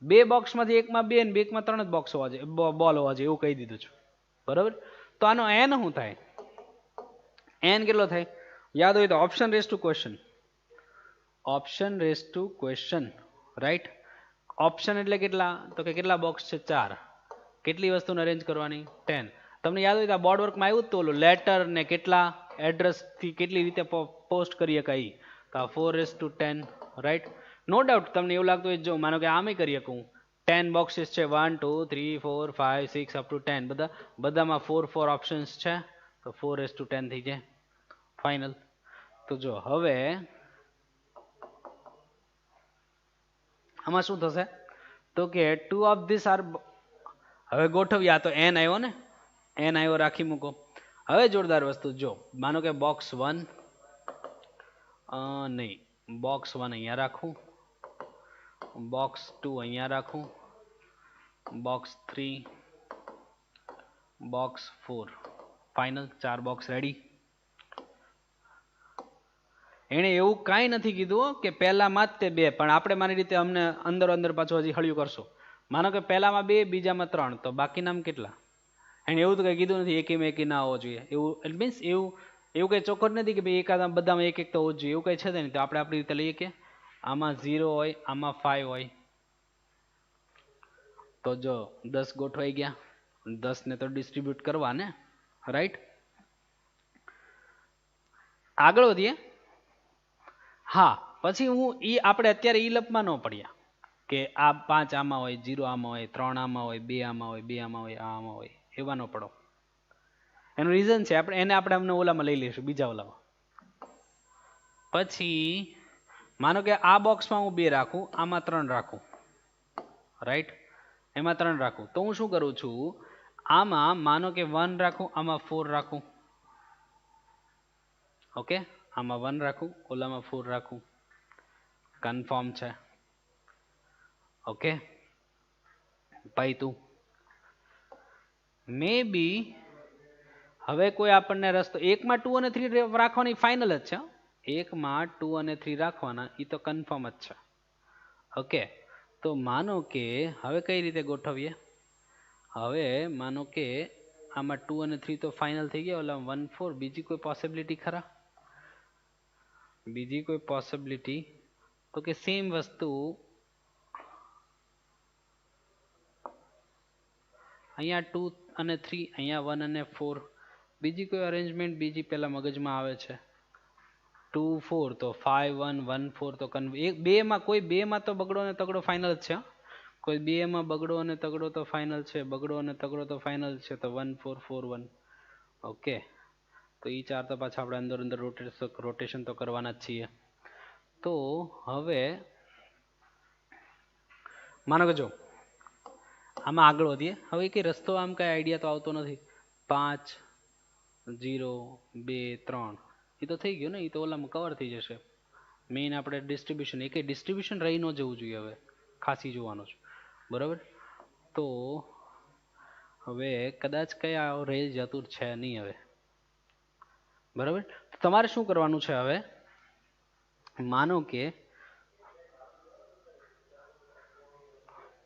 Speaker 1: બે બોક્સમાંથી એકમાં 2 અને એકમાં 3 જ બોક્સ હોવા જોઈએ, બોલ હોવા જોઈએ, એવું કહી દીધું છે. બરાબર. તો આનો n શું થાય? n કેટલો થાય? યાદ હોય તો option raise to question. Option raise to question. Right. Option એટલે કેટલા? તો કે કેટલા બોક્સ છે? 4. કેટલી વસ્તુને અરેન્જ કરવાની? 10. તમને યાદ હોય તો બોર્ડ વર્કમાં આવ્યું તો ઓલું લેટર ને કેટલા એડ્રેસથી કેટલી રીતે પોસ્ટ કરી શકાય, તો આ 4:10. રાઈટ. નો ડાઉટ તમને એવું લાગતું હોય, જો માનો કે આમે કરી શકું, 10 બોક્સીસ છે, 1 2 3 4 5 6 અપ ટુ 10, બધામાં 4 ઓપ્શન્સ છે, તો 4:10 થઈ જાય ફાઇનલ. તો જો હવે આમાં શું થશે? તો કે 2 ઓફ ધીસ આર, હવે ગોઠવ્યા તો n આવ્યો ને, n આવ્યો રાખી મૂકો. હવે જોરદાર વસ્તુ, જો માનો કે બોક્સ 1 નહીં, બોક્સ 1 અહીંયા રાખું, બોક્સ 2 અહીંયા રાખું, box 3, box 4, final 4 box ready. એણે એવું કાંઈ નથી કીધું કે પહેલામાં જ તે 2, પણ આપણે મારી રીતે અમને અંદર અંદર પાછું હજી હળિયું કરશો. માનો કે પહેલામાં 2, બીજામાં 3, તો બાકીનામાં કેટલા? એને એવું તો કંઈ કીધું નથી એકી એકી ના હોવો જોઈએ એવું. ઇટ મીન્સ એવું કંઈ ચોખ્ખું નથી કે ભાઈ એકાદા બધામાં એક એક તો હોવું જ જોઈએ, એવું કંઈ છે નહીં. તો આપણે આપણી રીતે લઈએ કે આમાં 0 હોય, આમાં 5 હોય, તો જો 10 ગોઠવાઈ ગયા, 10 ને તો ડિસ્ટ્રીબ્યુટ કરવા ને, રાઈટ. આગળ વધીએ. હા, પછી આપણે અત્યારે ઈ લપમાં ન પડ્યા કે આ 5 આમાં હોય, 0 આમાં હોય, 3 આમાં હોય, 2 આમાં હોય, 2 આમાં હોય, આમાં હોય, એવા ન પડો. એનું રીઝન છે આપણે અમને ઓલામાં લઈ લઈશું, બીજા ઓલામાં. પછી માનો કે આ બોક્સમાં હું 2 રાખું, આમાં 3 રાખું, રાઈટ. એમાં 3 રાખું તો હું શું કરું છું, આમાં માનો કે 1 રાખું, આમાં 4 રાખું, ઓકે. આમાં 1 રાખું, ઓલામાં 4 રાખું, કન્ફર્મ છે, ઓકે. ભાઈ તું મે બી હવે કોઈ આપણને રસ્તો, એકમાં 2 અને 3 રાખવાની ફાઇનલ જ છે, એકમાં 2 અને 3 રાખવાના, એ તો કન્ફર્મ જ છે, ઓકે. તો માનો કે હવે કઈ રીતે ગોઠવીએ, હવે માનો કે આમાં 2 અને 3 તો ફાઇનલ થઈ ગયા, ઓલા 1 4, બીજી કોઈ પોસિબિલિટી ખરા? બીજી કોઈ પોસિબિલિટી તો કે સેમ વસ્તુ અહીંયા 2 અને 3, અહીંયા 1 અને 4, બીજી કોઈ અરેન્જમેન્ટ બીજી પહેલા મગજમાં આવે છે? 2 4 તો 5 1 1 4 તો બેમાં કોઈ બેમાં તો બગડો અને તગડો ફાઇનલ જ છે. કોઈ બેમાં બગડો અને તગડો તો ફાઇનલ છે, બગડો અને તગડો તો ફાઇનલ છે, તો 1 4 4 1, ઓકે. તો એ 4 તો પાછા આપણે અંદર અંદર રોટેશન તો કરવાના જ છીએ. તો હવે માનો કે જો આમાં આગળ વધીએ. હવે કઈ રસ્તો આમ કઈ આઈડિયા તો આવતો નથી. 5 0 2 3 એ તો થઈ ગયું ને, એ તો ઓલામાં કવર થઈ જશે. મેઇન આપણે ડિસ્ટ્રીબ્યુશન, એ કઈ ડિસ્ટ્રીબ્યુશન રહી ન જવું જોઈએ, હવે ખાસી જોવાનું છે, બરાબર. તો હવે કદાચ કઈ રહી જતું છે નહીં હવે, બરાબર. તમારે શું કરવાનું છે હવે, માનો કે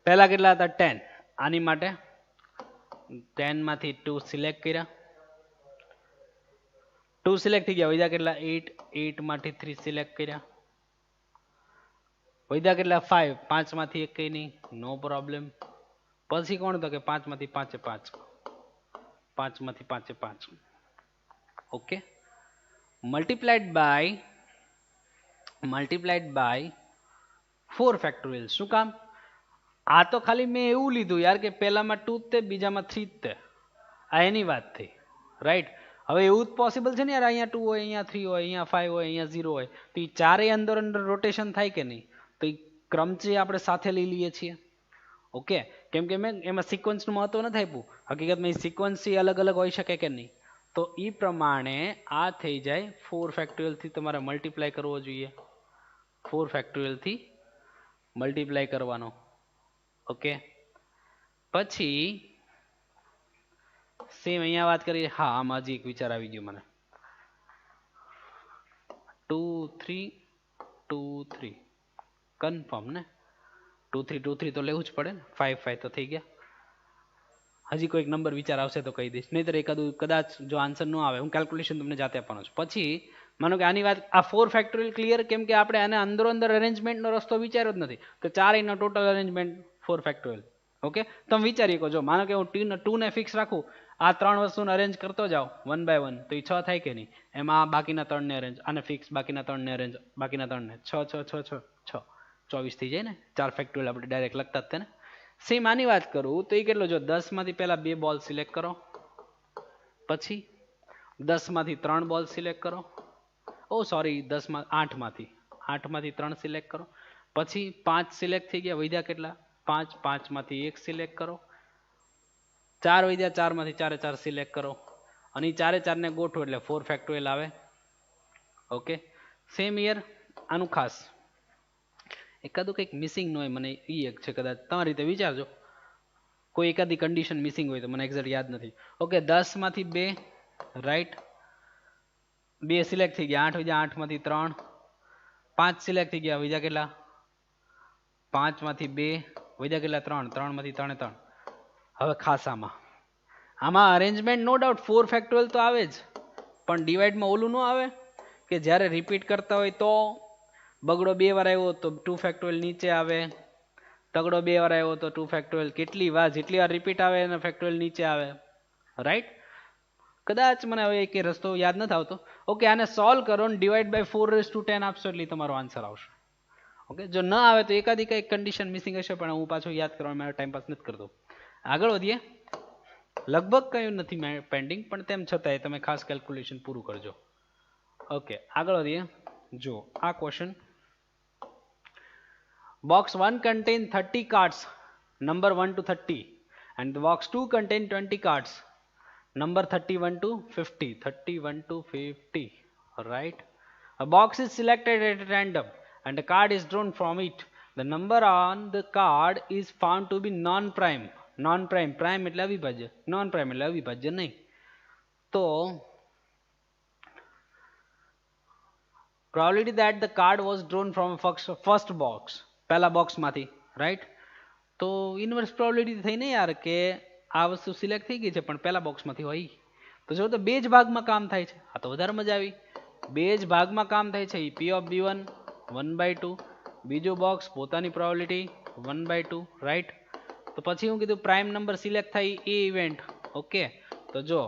Speaker 1: પહેલા કેટલા હતા 10, આની માટે 10 માંથી 2 સિલેક્ટ કર્યા, 2 સિલેક્ટ થઈ ગયા, વૈધા કેટલા 8, 8 માંથી 3 સિલેક્ટ કર્યા, વૈધા કેટલા 5, 5 માંથી એક કઈ નહીં, નો પ્રોબ્લેમ. પછી કોણ તો કે 5 માંથી 5 5, 5 માંથી 5 5, ઓકે. Multiplied by 4 factorial. શું કામ? આ તો ખાલી મેં એવું લીધું યાર કે પહેલામાં 2 જ તે, બીજામાં 3 જ તે, આ એની વાત થઈ, રાઈટ. હવે એવું જ પોસિબલ છે ને યાર, અહીંયા 2 હોય, અહીંયા 3 હોય, અહીંયા 5 હોય, અહીંયા 0 હોય, તો એ ચારેય અંદર અંદર રોટેશન થાય કે નહીં? તો એ ક્રમચે આપણે સાથે લઈ લઈએ છીએ, ઓકે. કેમ કે મેં એમાં સિક્વન્સનું મહત્વ નથી આપ્યું, હકીકતમાં એ સિક્વન્સ અલગ અલગ હોઈ શકે કે નહીં. તો એ પ્રમાણે આ થઈ જાય 4 ફેક્ટોરિયલથી તમારે મલ્ટીપ્લાય કરવો જોઈએ, 4 ફેક્ટોરિયલથી મલ્ટીપ્લાય કરવાનો, ઓકે. પછી સેમ અહીંયા વાત કરીએ. હા, આમાં હજી એક વિચાર આવી ગયો મને. 2 3 2 3 કન્ફર્મ ને, 2 3 2 3 તો લેવું જ પડે ને, 5 5 તો થઈ ગયા. હજી કોઈક નંબર વિચાર આવશે તો કહી દઈશ, નહીતર એકાદું કદાચ જો આન્સર ન આવે, હું કેલ્ક્યુલેશન તમને જાતે આપવાનો છું. પછી માનો કે આની વાત, આ 4 ફેક્ટોરિયલ ક્લિયર, કેમ કે આપણે આને અંદરો અંદર અરેન્જમેન્ટનો રસ્તો વિચાર્યો જ નથી, તો ચારેયનો ટોટલ અરેન્જમેન્ટ 4 ફેક્ટોરિયલ, ઓકે. તમે વિચારી શકો, જો માનો કે હું 2 ને ફિક્સ રાખું, આ 3 વસ્તુને અરેન્જ કરતો જાઓ 1 બાય 1, તો એ 6 થાય કે નહીં? એમાં બાકીના 3 ને અરેન્જ, આને ફિક્સ, બાકીના 3 ને અરેન્જ, બાકીના 3 ને 6 6 6 6 6 24 થઈ જાય ને. 4 ફેક્ટોરિયલ આપણે ડાયરેક્ટ લખતા જ ને. સેમ આની વાત કરું તો એ કેટલો, જો 10 માંથી પહેલા 2 બોલ સિલેક્ટ કરો, પછી 10 માંથી 3 બોલ સિલેક્ટ કરો, ઓ સોરી 8 માંથી 3 સિલેક્ટ કરો, પછી 5 સિલેક્ટ થઈ ગયા, વૈધા કેટલા 5, 5 માંથી 1 સિલેક્ટ કરો, 4 વૈધા, 4 માંથી 4 4 સિલેક્ટ કરો, અને 4 4 ને ગોઠવો એટલે 4 ફેક્ટોરિયલ આવે, ઓકે. સેમ હિયર આનું ખાસ એકાદું કંઈક મિસિંગ ન હોય, મને એ એક છે કદાચ. તમારી રીતે વિચારજો, કોઈ એકાદી કન્ડિશન મિસિંગ હોય તો, મને એક્ઝેક્ટ યાદ નથી. ઓકે, 10 માંથી 2, રાઈટ, 2 સિલેક્ટ થઈ ગયા, 8 વધ્યા, 8 માંથી 3, 5 સિલેક્ટ થઈ ગયા, વધ્યા કેટલા? 5 માંથી 2 વધ્યા કેટલા? 3, 3 માંથી 3 3. હવે ખાસામાં આમાં અરેન્જમેન્ટ નો ડાઉટ 4 ફેક્ટોરિયલ તો આવે જ, પણ ડિવાઇડમાં ઓલું ન આવે કે જ્યારે રિપીટ કરતા હોય તો બગડો 2 વાર આવ્યો તો 2 ફેક્ટોરિયલ નીચે આવે, તગડો 2 વાર આવ્યો તો 2 ફેક્ટોરિયલ, કેટલી વાર જેટલી વાર રિપીટ આવે એના ફેક્ટોરિયલ નીચે આવે, રાઈટ. કદાચ મને હવે એક રસ્તો યાદ નથી આવતો. ઓકે, આને સોલ્વ કરો ને ડિવાઈડ બાય 4/10 આપશો એટલે તમારો આન્સર આવશે. ઓકે, જો ન આવે તો એકાદી કંઈક કન્ડિશન મિસિંગ હશે, પણ હું પાછો યાદ કરવા મારો ટાઈમ પાસ નથી કરતો. આગળ વધીએ. લગભગ કયું નથી પેન્ડિંગ, પણ તેમ છતાંય તમે ખાસ કેલ્ક્યુલેશન પૂરું કરજો. ઓકે, આગળ વધીએ. જો આ question, box 1 contain 30 cards number 1 to 30 and the box 2 contain 20 cards number 31 to 50. 31 to 50, right. A box is selected at random and a card is drawn from it. The number on the card is found to be non-prime. Non-prime, prime એટલે અવિભાજ્ય, non-prime એટલે અવિભાજ્ય નહીં. તો probability that the card was drawn from first box, પહેલા બોક્સમાંથી, right. તો inverse probability થઈ ને યાર કે આ વસ્તુ સિલેક્ટ થઈ ગઈ છે પણ પહેલા બોક્સમાંથી હોય. તો જો તો બે જ ભાગમાં કામ થાય છે, આ તો વધારે મજા આવી. બે જ ભાગમાં કામ થાય છે, P of B1 1/2, બીજું બોક્સ પોતાની પ્રોબેબિલિટી 1/2, રાઈટ. તો પછી હું કીધું પ્રાઇમ નંબર સિલેક્ટ થાય એ ઇવેન્ટ. ઓકે, તો જો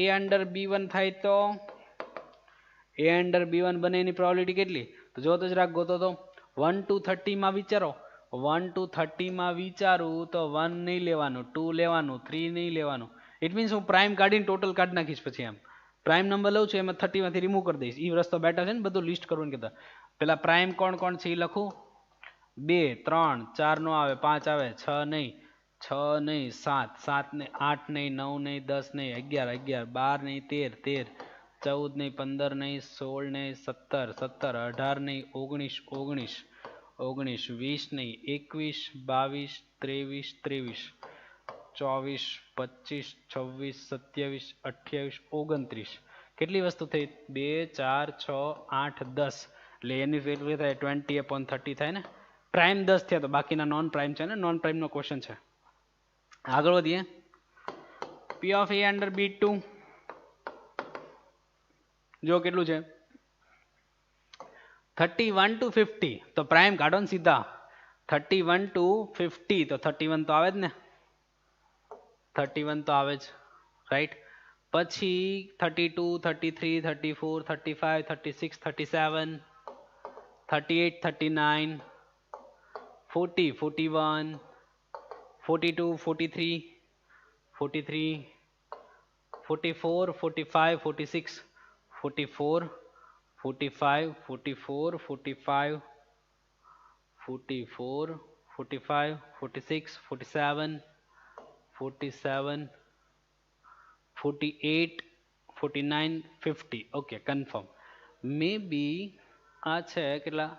Speaker 1: A અંડર B1 થાય તો A અંડર B1 બને એની પ્રોબેબિલિટી કેટલી? તો જો તો જરાક ગોતો તો 1 to 30 માં વિચારો. 1 to 30 માં વિચારું તો 1 નહીં લેવાનું, 2 લેવાનું, 3 નહીં લેવાનું. ઇટ મીન્સ હું પ્રાઇમ કાઢીને ટોટલ કાઢી નાખીશ. પછી એમ પ્રાઇમ નંબર લઉં છું એમાં 30 માંથી રિમૂવ કરી દઈશ. એ રસ્તો બેટર છે ને, બધું લિસ્ટ કરવાનું કહેતા. પેલા પ્રાઇમ કોણ કોણ છે એ લખું. 2, 3, 4 નો આવે, 5 આવે, 6 નહીં, 6 નહીં, 7, 7 નહીં, 8 નહીં, 9 નહીં, 10 નહીં, 11, 11, 12 નહીં, 13, 14 નહીં, 15 નહીં, 16 નહીં, 17, 17, 18 નહીં, 19, 19, 19, 20 નહીં, 21, 22, 23, 23, 24, 25, 26, 27, 28, 29. કેટલી વસ્તુ થઈ? 2, 4, 6, 8, 10. એટલે એની વેલ્યુ થાય 20/30 થાય ને. પ્રાઇમ 10 થયા, તો બાકીના નોન પ્રાઇમ છે ને, નોન પ્રાઇમ નો ક્વેશ્ચન છે. આગળ વધીએ. P of A under B2, જો કેટલું છે 31 to 50. તો પ્રાઇમ કાઢો ને સીધા. 31 to 50 તો 31 તો આવે જ ને, 31 તો આવે જ, રાઈટ. પછી 32, 33, 34, 35, 36, 37, 38, 39, 40, 41, 42, 43, 43, 44, 45, 46, 44, 45, 44, 45, 44, 45, 46, 47, 47, 48, 49, 50. Okay, confirm. મે બી આ છે કેટલા?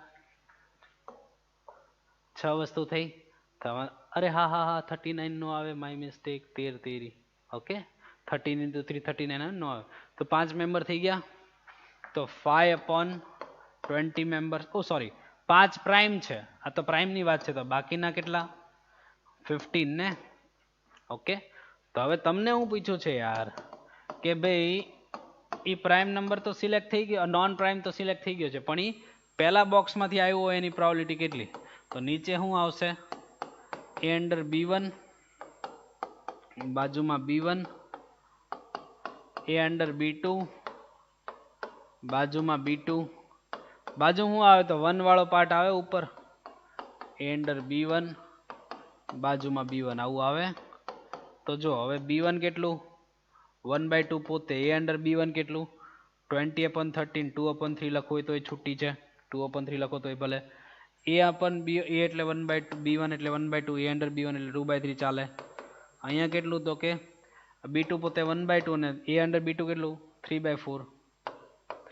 Speaker 1: 6 વસ્તુ થઈ. અરે હા હા હા, 39 નો આવે, માય મિસ્ટેક, 13 તેરી. ઓકે, 13 into 3 39 નો આવે. તો 5 મેમ્બર થઈ ગયા. તો 5/20 મેમ્બર્સ. ઓ સોરી, 5 પ્રાઇમ છે. આ તો પ્રાઇમ ની વાત છે, તો બાકીના કેટલા? 15 ને. ઓકે, તો હવે તમને હું પૂછ્યું છે યાર કે ભાઈ એ પ્રાઇમ નંબર તો સિલેક્ટ થઈ ગયો, નોન પ્રાઇમ તો સિલેક્ટ થઈ ગયો છે, પણ એ પહેલા બોક્સમાંથી આવ્યો હોય એની પ્રોબેબિલિટી કેટલી? તો નીચે શું આવશે? A અંડર B1, બાજુમાં B1, A અંડર B2, બાજુમાં B2, બાજુ શું આવે? તો 1 વાળો પાર્ટ આવે ઉપર. A અંડર B1, બાજુમાં B1, આવું આવે. તો જો હવે B1 કેટલું? 1/2 પોતે. A અંડર B1 કેટલું? 20/13. 2/3 લખવું હોય તો એ છૂટી છે, 2/3 લખો તો એ ભલે. A એટલે 1/2, B1 એટલે 1/2, A અંડર B1 એટલે 2/3 ચાલે. અહીંયા કેટલું? તો કે B2 પોતે 1/2 અને A અંડર B2 કેટલું? 3/4.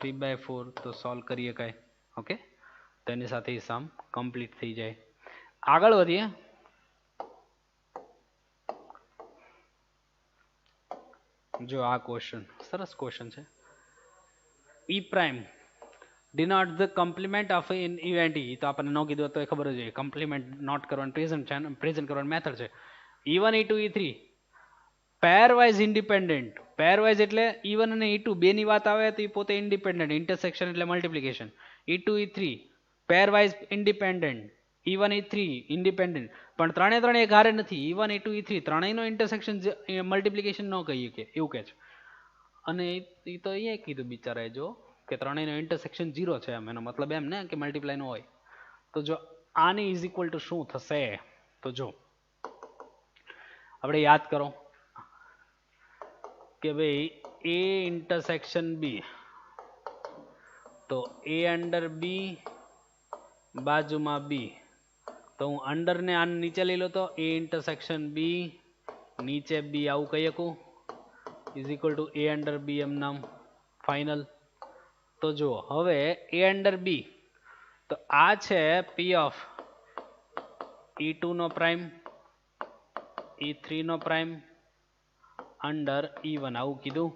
Speaker 1: 3/4. તો સોલ્વ કરીએ કાંઈ. ઓકે, તો એની સાથે સમ કમ્પ્લીટ થઈ જાય. આગળ વધીએ. જો આ ક્વેશ્ચન સરસ ક્વેશ્ચન છે. E prime denote the complement of an event. E તો આપણને ન કીધું તો ખબર જ હોય. કોમ્પ્લિમેન્ટ નોટ કરવાનું પ્રેઝન્ટ છે, પ્રેઝન્ટ કરવાનું મેથડ છે. E1 E2 E3 pairwise independent. પેરવાઇઝ એટલે E1 અને E2 બે ની વાત આવે તો એ પોતે ઇન્ડિપેન્ડન્ટ. ઇન્ટરસેક્શન એટલે multiplication. E2 E3 pairwise independent. E1 E3 independent. પણ ત્રણે એક હારે નથી. E1 E2 E3 ત્રણેયનો intersection multiplication ન કહીએ કે એવું કે છે. અને એ તો અહીંયા કીધું બિચારાએ જો કે ત્રણેયનો ઇન્ટરસેક્શન 0 છે. એનો મતલબ એમ ને કે મલ્ટીપ્લાય નો હોય. તો જો આની ઇઝ ઇક્વલ ટુ શું થશે? તો જો આપણે યાદ કરો કે ભાઈ A ઇન્ટરસેક્શન B, તો A અંડર B બાજુમાં B, તો હું અંડર ને આને નીચે લઈ લો તો A ઇન્ટરસેક્શન B નીચે B આવું કહી શકું is equal two A under B એમ નામ ફાઇનલ. તો જુઓ હવે A અંડર B, તો આ છે P ઓફ E2 નો પ્રાઇમ E3 નો પ્રાઇમ અંડર E1 આવું કીધું.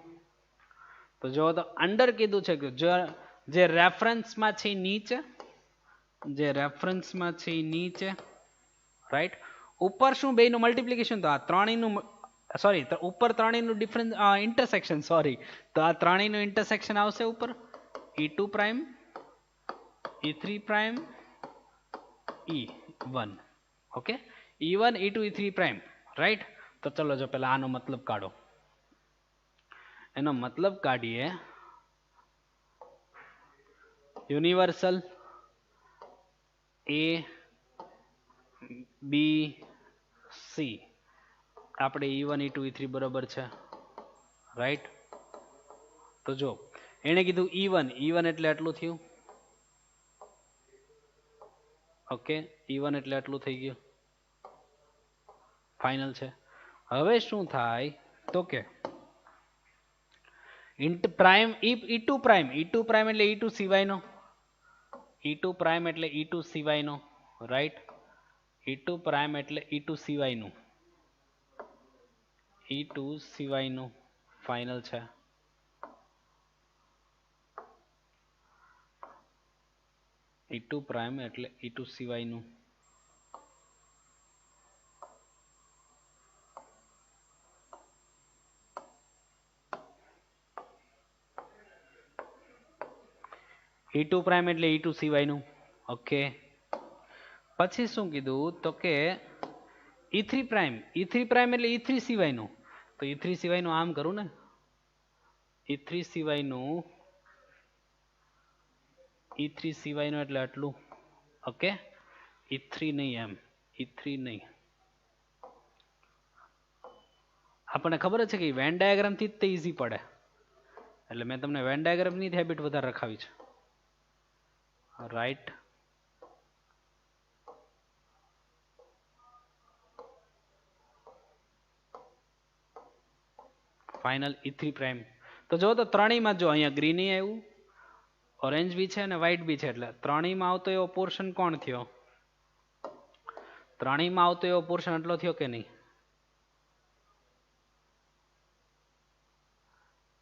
Speaker 1: તો જો તો અંડર કીધું છે કે જે રેફરન્સમાં છે નીચે, જે રેફરન્સમાં છે નીચે, રાઈટ. ઉપર શું બેયનું મલ્ટિપ્લિકેશન, તો આ ત્રણેયનું સોરી ઉપર ત્રણેયનું ડિફરન્સ ઇન્ટરસેક્શન સોરી, તો આ ત્રણેયનું ઇન્ટરસેક્શન આવશે ઉપર E2 prime E3 prime E1. Okay, E1 E2 E3 prime, right. તો ચલો જો પેલા આનો મતલબ કાઢો. એનો મતલબ કાઢીએ. યુનિવર્સલ A B C આપણે E1 E2 E3 બરોબર છે, રાઈટ. તો જો એને કીધું E1 એટલે આટલું થયું. ઓકે, E1 એટલે આટલું થઈ ગયું, ફાઇનલ છે. હવે શું થાય તો કે ઇન્ટ પ્રાઇમ E2 પ્રાઇમ એટલે E2 સિવાયનો, E2 પ્રાઇમ એટલે E2 સિવાયનો, રાઈટ. E2 પ્રાઇમ એટલે E2 સિવાયનું, E2 સિવાયનું ફાઇનલ છે. E2 પ્રાઇમ એટલે E2 સિવાયનું. E2 પ્રાઇમ એટલે E2 સિવાયનું. ઓકે, પછી શું કીધું તો કે E3 પ્રાઇમ એટલે E3 સિવાયનું. તો E3 સિવાયનું આમ કરું ને, E3 સિવાયનું એટલે આટલું. ઓકે, E3 નહીં, એમ E3 નહીં. આપણને ખબર છે કે વેન ડાયાગ્રામ થી જ તે ઈઝી પડે, એટલે મેં તમને વેન ડાયાગ્રામ ની હેબિટ વધારે રખાવી છે, રાઈટ. Final E3 prime. તો જો તો ત્રણેયમાં જો અહીંયા ગ્રીન આવ્યું, ઓરેન્જ બી છે અને વ્હાઇટ બી છે, એટલે ત્રણેયમાં આવતો એવો પોર્શન કોણ થયો? ત્રણેયમાં આવતો એવો પોર્શન એટલો થયો કે નહીં?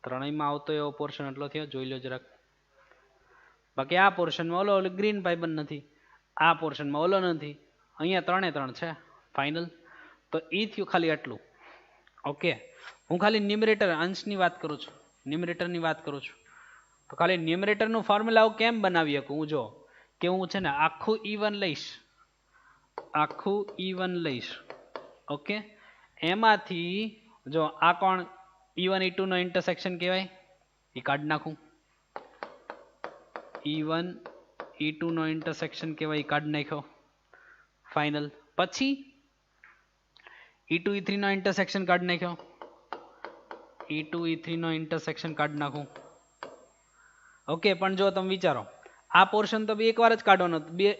Speaker 1: ત્રણેયમાં આવતો એવો પોર્શન એટલો થયો, જોઈ લો જરાક. બાકી આ પોર્શનમાં ઓલો ગ્રીન ભાઈબંધ નથી, આ પોર્શનમાં ઓલો નથી, અહીંયા ત્રણ છે, ફાઇનલ. તો ઈ થયું ખાલી આટલું. ઓકે, હું ખાલી ન્યુમરેટર અંશની વાત કરું છું, ન્યુમરેટરની વાત કરું છું. તો ખાલી ન્યુમરેટરનું ફોર્મ્યુલા હું કેમ બનાવી શકું? હું જો કે હું છે ને આખું E1 લઈશ, આખું E1 લઈશ. ઓકે, એમાંથી જો આ કોણ E1 E2 નો ઇન્ટરસેક્શન કહેવાય, એ કાઢી નાખું. E1 E2 નો ઇન્ટરસેક્શન કહેવાય, એ કાઢી નાખ્યો, ફાઇનલ. પછી E2 E3 નો ઇન્ટરસેક્શન કાઢી નાખ્યો, E2 E3 નો ઇન્ટરસેક્શન કાઢી નાખું. ઓકે, પણ જો તમે વિચારો આ પોર્શન તો એક વાર જ કાઢવાનો,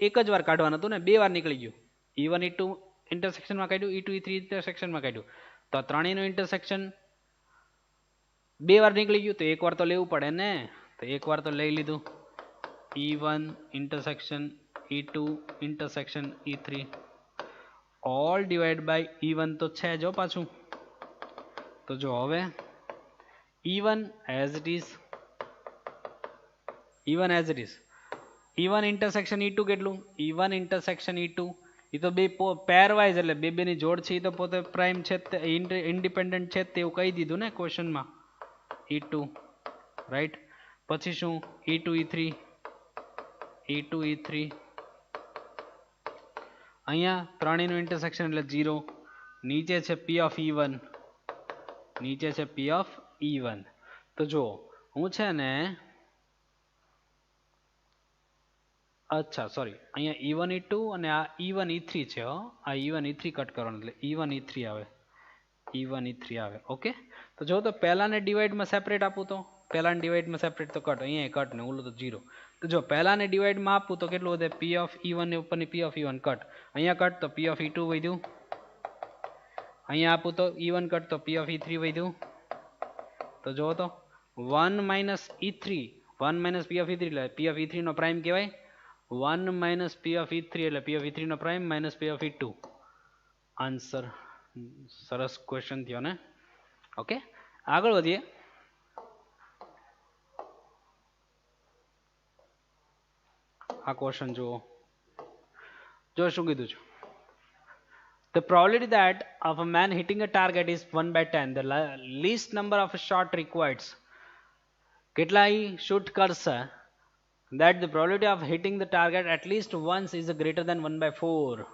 Speaker 1: એક જ વાર કાઢવાનું હતું ને, બે વાર નીકળી ગયું. E1 E2 ઇન્ટરસેક્શનમાં કાઢ્યું, E2 E3 ઇન્ટરસેક્શનમાં કાઢ્યું, તો ત્રણેયનું ઇન્ટરસેક્શન બે વાર નીકળી ગયું, તો એક વાર તો લેવું પડે ને, તો એક વાર તો લઈ લીધું, E1 intersection E2 intersection E3 all divided by E1 તો છે જો પાછું. તો જો હવે E1 as it is, E1 as it is, E1 intersection E2 કેટલું, E1 intersection E2 એ તો બે પેર વાઇઝ એટલે બે બેની જોડ છે, એ તો પોતે પ્રાઇમ છે, ઇન્ડિપેન્ડન્ટ છે તેવું કહી દીધું ને ક્વેશ્ચનમાં. E2 right. પછી શું E2 E3, E2 E3 અહીંયા ત્રણેયનું ઇન્ટરસેક્શન એટલે 0. નીચે છે P of E1, નીચે છે P of E1. તો જો હું છે ને અચ્છા સોરી અહીંયા E1 E2 અને આ E1 E3 છે. આ E1 E3 કટ કરવાનું એટલે E1 E3 આવે, E1 E3 આવે. ઓકે. તો જો તો પહેલાને ડિવાઇડમાં સેપરેટ આપું તો પહેલાને ડિવાઇડમાં સેપરેટ તો કટ, અહીંયા કટ ને ઓલું તો 0. તો જો પહેલાને ડિવાઇડમાં આપું તો કેટલું વધે, P of E1 ને ઉપરની P of E1 કટ, અહીંયા કટ તો P of E2 વધ્યું, અહીંયા આપું તો E1 કટ તો P of E3 વધ્યું. તો જો તો 1 minus E3, 1 minus P of E3 એટલે P of E3 નો પ્રાઇમ કહેવાય, 1 minus P of E3 એટલે P of E3 નો prime minus P of E2. Answer. સરસ ક્વેશ્ચન થયો ને. ઓકે આગળ વધીએ. આ ક્વેશ્ચન જુઓ, જો શું કીધું છે. The probability that of a man hitting a target is 1/10. The least number of shot required. કેટલા શૂટ કરશે, that the probability of hitting the target at least once is greater than 1/4.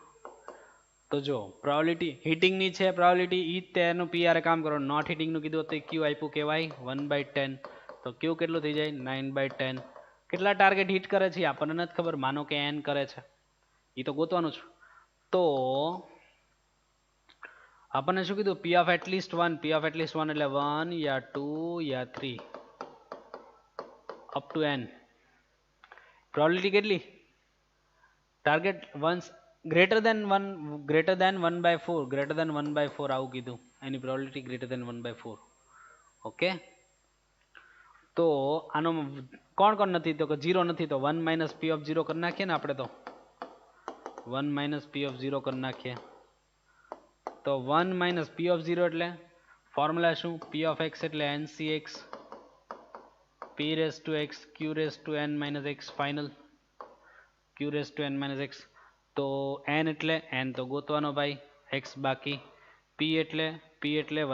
Speaker 1: તો જો probability hitting ની છે, probability ઈ તેનું PR કામ કરો, not hitting નું કીધું તો ક્યુ આપ્યું કહેવાય 1/10. તો ક્યુ કેટલું થઈ જાય 9/10. કેટલા ટાર્ગેટ હિટ કરે છે આપણને નથી ખબર, માનો કે n કરે છે, એ તો ગોતવાનું છે. તો આપણને શું કીધું, P of at least 1, P of at least 1 એટલે 1 યા 2 યા 3 અપ ટુ n. પ્રોબેબિલિટી કેટલી, target once greater than 1/4, greater than 1/4 આવું કીધું, એની પ્રોબેબિલિટી ગ્રેટર દેન 1/4. ઓકે. તો આનો કોણ કોણ નથી, તો કે 0 નથી, તો 1 minus P of 0 કરી નાખીએ ને આપણે, તો 1 minus P of 0 કરી નાખીએ. તો 1 minus P of 0 એટલે ફોર્મ્યુલા શું, P of x એટલે NCx P raised to x Q raised to n minus x final, Q raised to n minus x. તો n એટલે n તો ગોતવાનો ભાઈ, x બાકી, P એટલે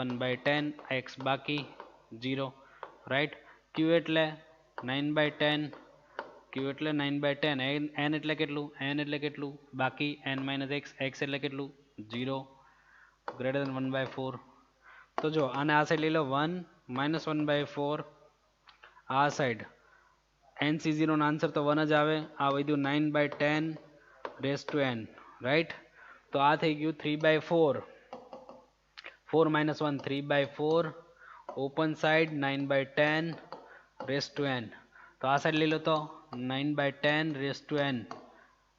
Speaker 1: 1/10, x બાકી 0 રાઈટ. Q એટલે 9/10, Q એટલે 9/10, n એટલે કેટલું, n એટલે કેટલું બાકી n minus x, x એટલે કેટલું 0 ગ્રેટર દેન 1/4. તો જો આને આ સાઈડ લઈ લો, 1 minus 1/4 આ સાઈડ, NC0 નો આન્સર તો 1 જ આવે. આ વધ્યું 9/10 raised to n રાઈટ. તો આ થઈ ગયું 3/4, 4 minus 1 3/4, open side 9/10 raised to n. તો આ સાઈડ લઈ લો તો 9/10 raised to n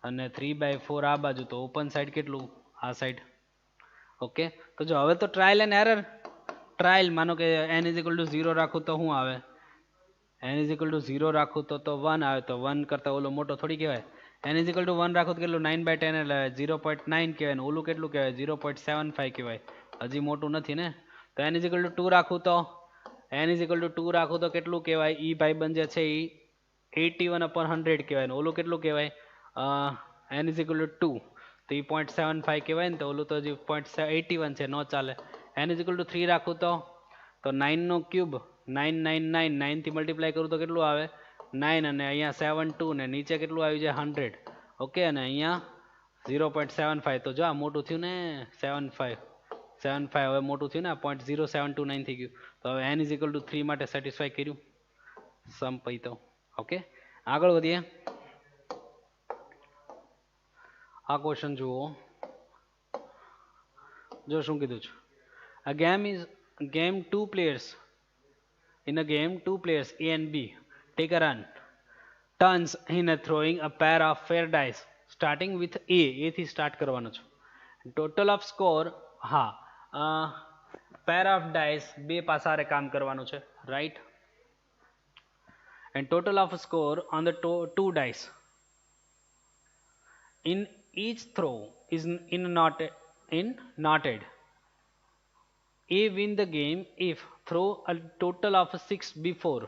Speaker 1: અને 3/4 આ બાજુ, તો ઓપન સાઈડ કેટલું આ સાઈડ. ઓકે. તો જો હવે તો ટ્રાયલ એન્ડ એરર, ટ્રાયલ માનો કે n is equal to 0 રાખું તો શું આવે, n is equal to 0 રાખું તો 1 આવે, તો 1 કરતા ઓલો મોટો થોડી કહેવાય. n is equal to 1 રાખું તો કેટલું 9/10 એટલે 0.9 કહેવાય, ઓલું કેટલું કહેવાય 0.75 કહેવાય, હજી મોટું નથી ને. તો n is equal to 2 રાખું તો કેટલું કહેવાય, ઈ ભાઈબંધ જે છે એ 81/100 કહેવાય, ઓલું કેટલું કહેવાય n is equal to 2, તો એ 0.75 કહેવાય ને, તો ઓલું તો હજી 0.81 છે, ન ચાલે. n is equal to 3 રાખું તો 9 નો ક્યુબ 999, 9 થી મલ્ટીપ્લાય કરું તો કેટલું આવે 9, અને અહીંયા 72 ને નીચે કેટલું આવી જાય 100. ઓકે. અને અહીંયા 0.75, તો જો આ મોટું થયું ને 75 હવે મોટું થયું ને 0.0729 થઈ ગયું. તો હવે n is equal to 3 માટે સેટિસ્ફાય કર્યું સમ પઈ તો. ઓકે આગળ વધીએ. આ ક્વેશ્ચન જુઓ, જો શું કીધું છે. A game 2 players, in a game 2 players A and B take a run turns in a throwing a pair of fair dice starting with A થી સ્ટાર્ટ કરવાનું છે. ટોટલ ઓફ સ્કોર, હા પેર ઓફ ડાઇસ બે પાસારે કામ કરવાનું છે right. and total of a score on the two dice in each throw is in knotted. A win the game if throw a total of a 6 before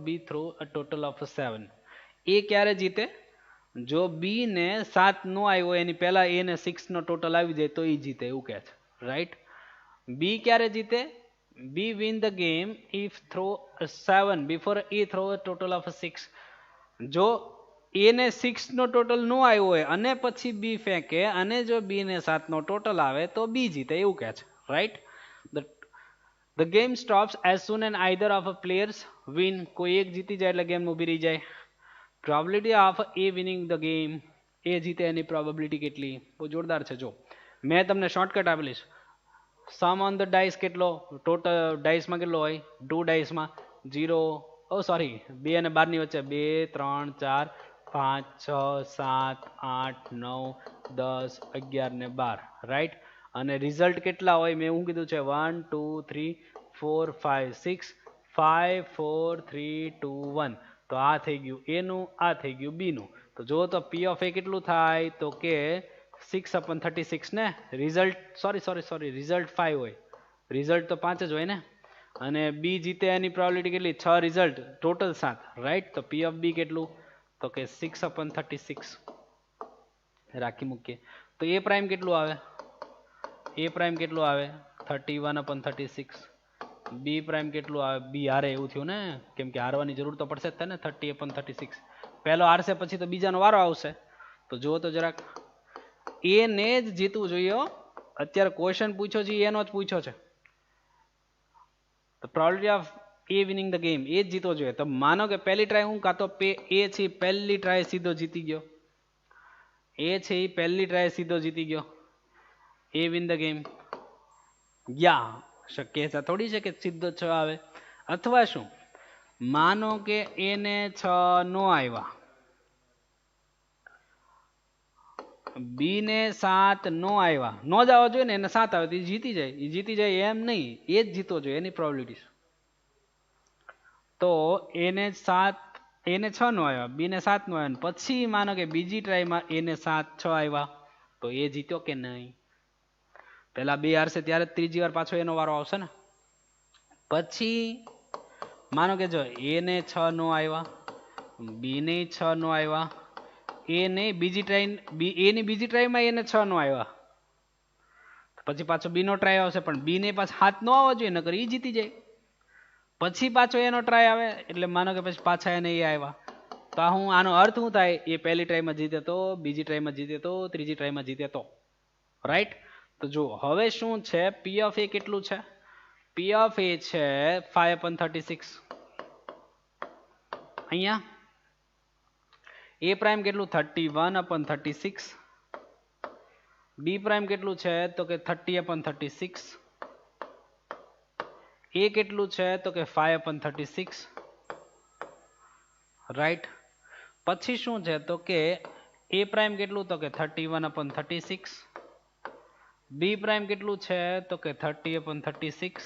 Speaker 1: B throw a total of a 7. A ક્યારે જીતે? જો B ને 7 નો આવ્યો એની પહેલા A ને 6 નો total આવી જાય તો એ જીતે, એવું કહે છે, રાઈટ? B ક્યારે જીતે? B win the game if throw a 7 before A throw a total of a 6. જો A ને 6 નો ટોટલ નો આવ્યો હોય અને પછી B ફેંકે અને જો B ને 7 નો ટોટલ આવે તો B જીતે, એવું કહે છે, right? The game stops as soon as either of a players win. કોઈ એક જીતી જાય એટલે ગેમ ઊભી રહી જાય. Probability of A winning the game, A જીતે એની પ્રોબેબિલિટી કેટલી? બહુ જોરદાર છે. જો મેં તમને શોર્ટકટ આપેલીશ. સમ ઓન ધ ડાઇસ કેટલો? ટોટલ ડાઇસમાં કેટલો હોય? 2 ડાઇસમાં 0, ઓ સોરી 2 અને 12 ની વચ્ચે 2 3 4 5 6 7 8 9 10 11 ને 12, રાઈટ? અને રિઝલ્ટ કેટલા હોય? મેં શું કીધું છે? 1 2 3 4 5 6 5 4 3 2 1. તો આ થઈ ગયું A નું, આ થઈ ગયું B નું. તો જો તો P of A કેટલું થાય? તો કે 6/36 ને રિઝલ્ટ રિઝલ્ટ 5 હોય. રિઝલ્ટ તો 5 જ હોય ને. અને B જીતે એની પ્રોબેબિલિટી કેટલી? 6 રિઝલ્ટ, ટોટલ 7, રાઈટ? તો P of B કેટલું? તો કે 6/36 રાખી મૂકીએ. તો A પ્રાઇમ કેટલું આવે? A પ્રાઇમ કેટલું આવે? 31/36. B પ્રાઇમ કેટલું આવે? B હારે એવું થયું ને, કેમ કે હારવાની જરૂર તો પડશે જ ને. 30/36 પહેલો હારશે પછી તો બીજાનો વારો આવશે. તો જુઓ તો જરાક, A ને જ જીતવું જોઈએ. અત્યારે ક્વેશ્ચન પૂછ્યો છે એનો જ પૂછ્યો છે. The probability of A winning the game, એ જ જીતવો જોઈએ. તો માનો કે પહેલી ટ્રાય હું કાં તો A છે પહેલી ટ્રાય સીધો જીતી ગયો, A છે એ પહેલી ટ્રાય સીધો જીતી ગયો, A win the game. યા શક્યતા થોડી છે કે સીધો 6 આવે. અથવા શું, માનો કે A ને 6 નો આવ્યા, B ને 7 નો આવ્યા, નો જ આવવા જોઈએ ને, એને 7 આવે તો એ જીતી જાય. એ જીતી જાય એમ નહીં, એ જ જીતવો જોઈએ એની પ્રોબેબિલિટી. તો A ને 6 નો આવ્યા, B ને 7 નો આવ્યા, પછી માનો કે બીજી ટ્રાયમાં A ને 7 6 આવ્યા, તો એ જીત્યો કે નહીં? પેલા 2 હારશે ત્યારે ત્રીજી વાર પાછો એનો વારો આવશે ને. પછી માનો કે જો A ને 6 નો આવ્યા, B ને 6 નો આવ્યા, A ની બીજી ટ્રાયમાં A ને 6 નો આવ્યા, પછી પાછો B નો ટ્રાય આવશે, પણ B ને પાછો 7 નો આવવો જોઈએ, નકર એ જીતી જાય. પછી પાછો એનો ટ્રાય આવે, એટલે માનો કે પછી પાછા એને એ આવ્યા, તો આ હું આનો અર્થ શું થાય? એ પહેલી ટ્રાયમાં જીતે તો, બીજી ટ્રાયમાં જીતે તો, ત્રીજી ટ્રાયમાં જીતે તો, રાઈટ? તો જો હવે શું છે? P of A કેટલું છે? P of A છે 5/36. અહીંયા A પ્રાઇમ કેટલું? 31/36. B પ્રાઇમ કેટલું છે? તો કે 30/36. A કેટલું છે? તો કે 5/36, રાઈટ? પછી શું છે? તો કે A પ્રાઇમ કેટલું? તો કે 31/36. B પ્રાઇમ કેટલું છે? તો કે 30/36.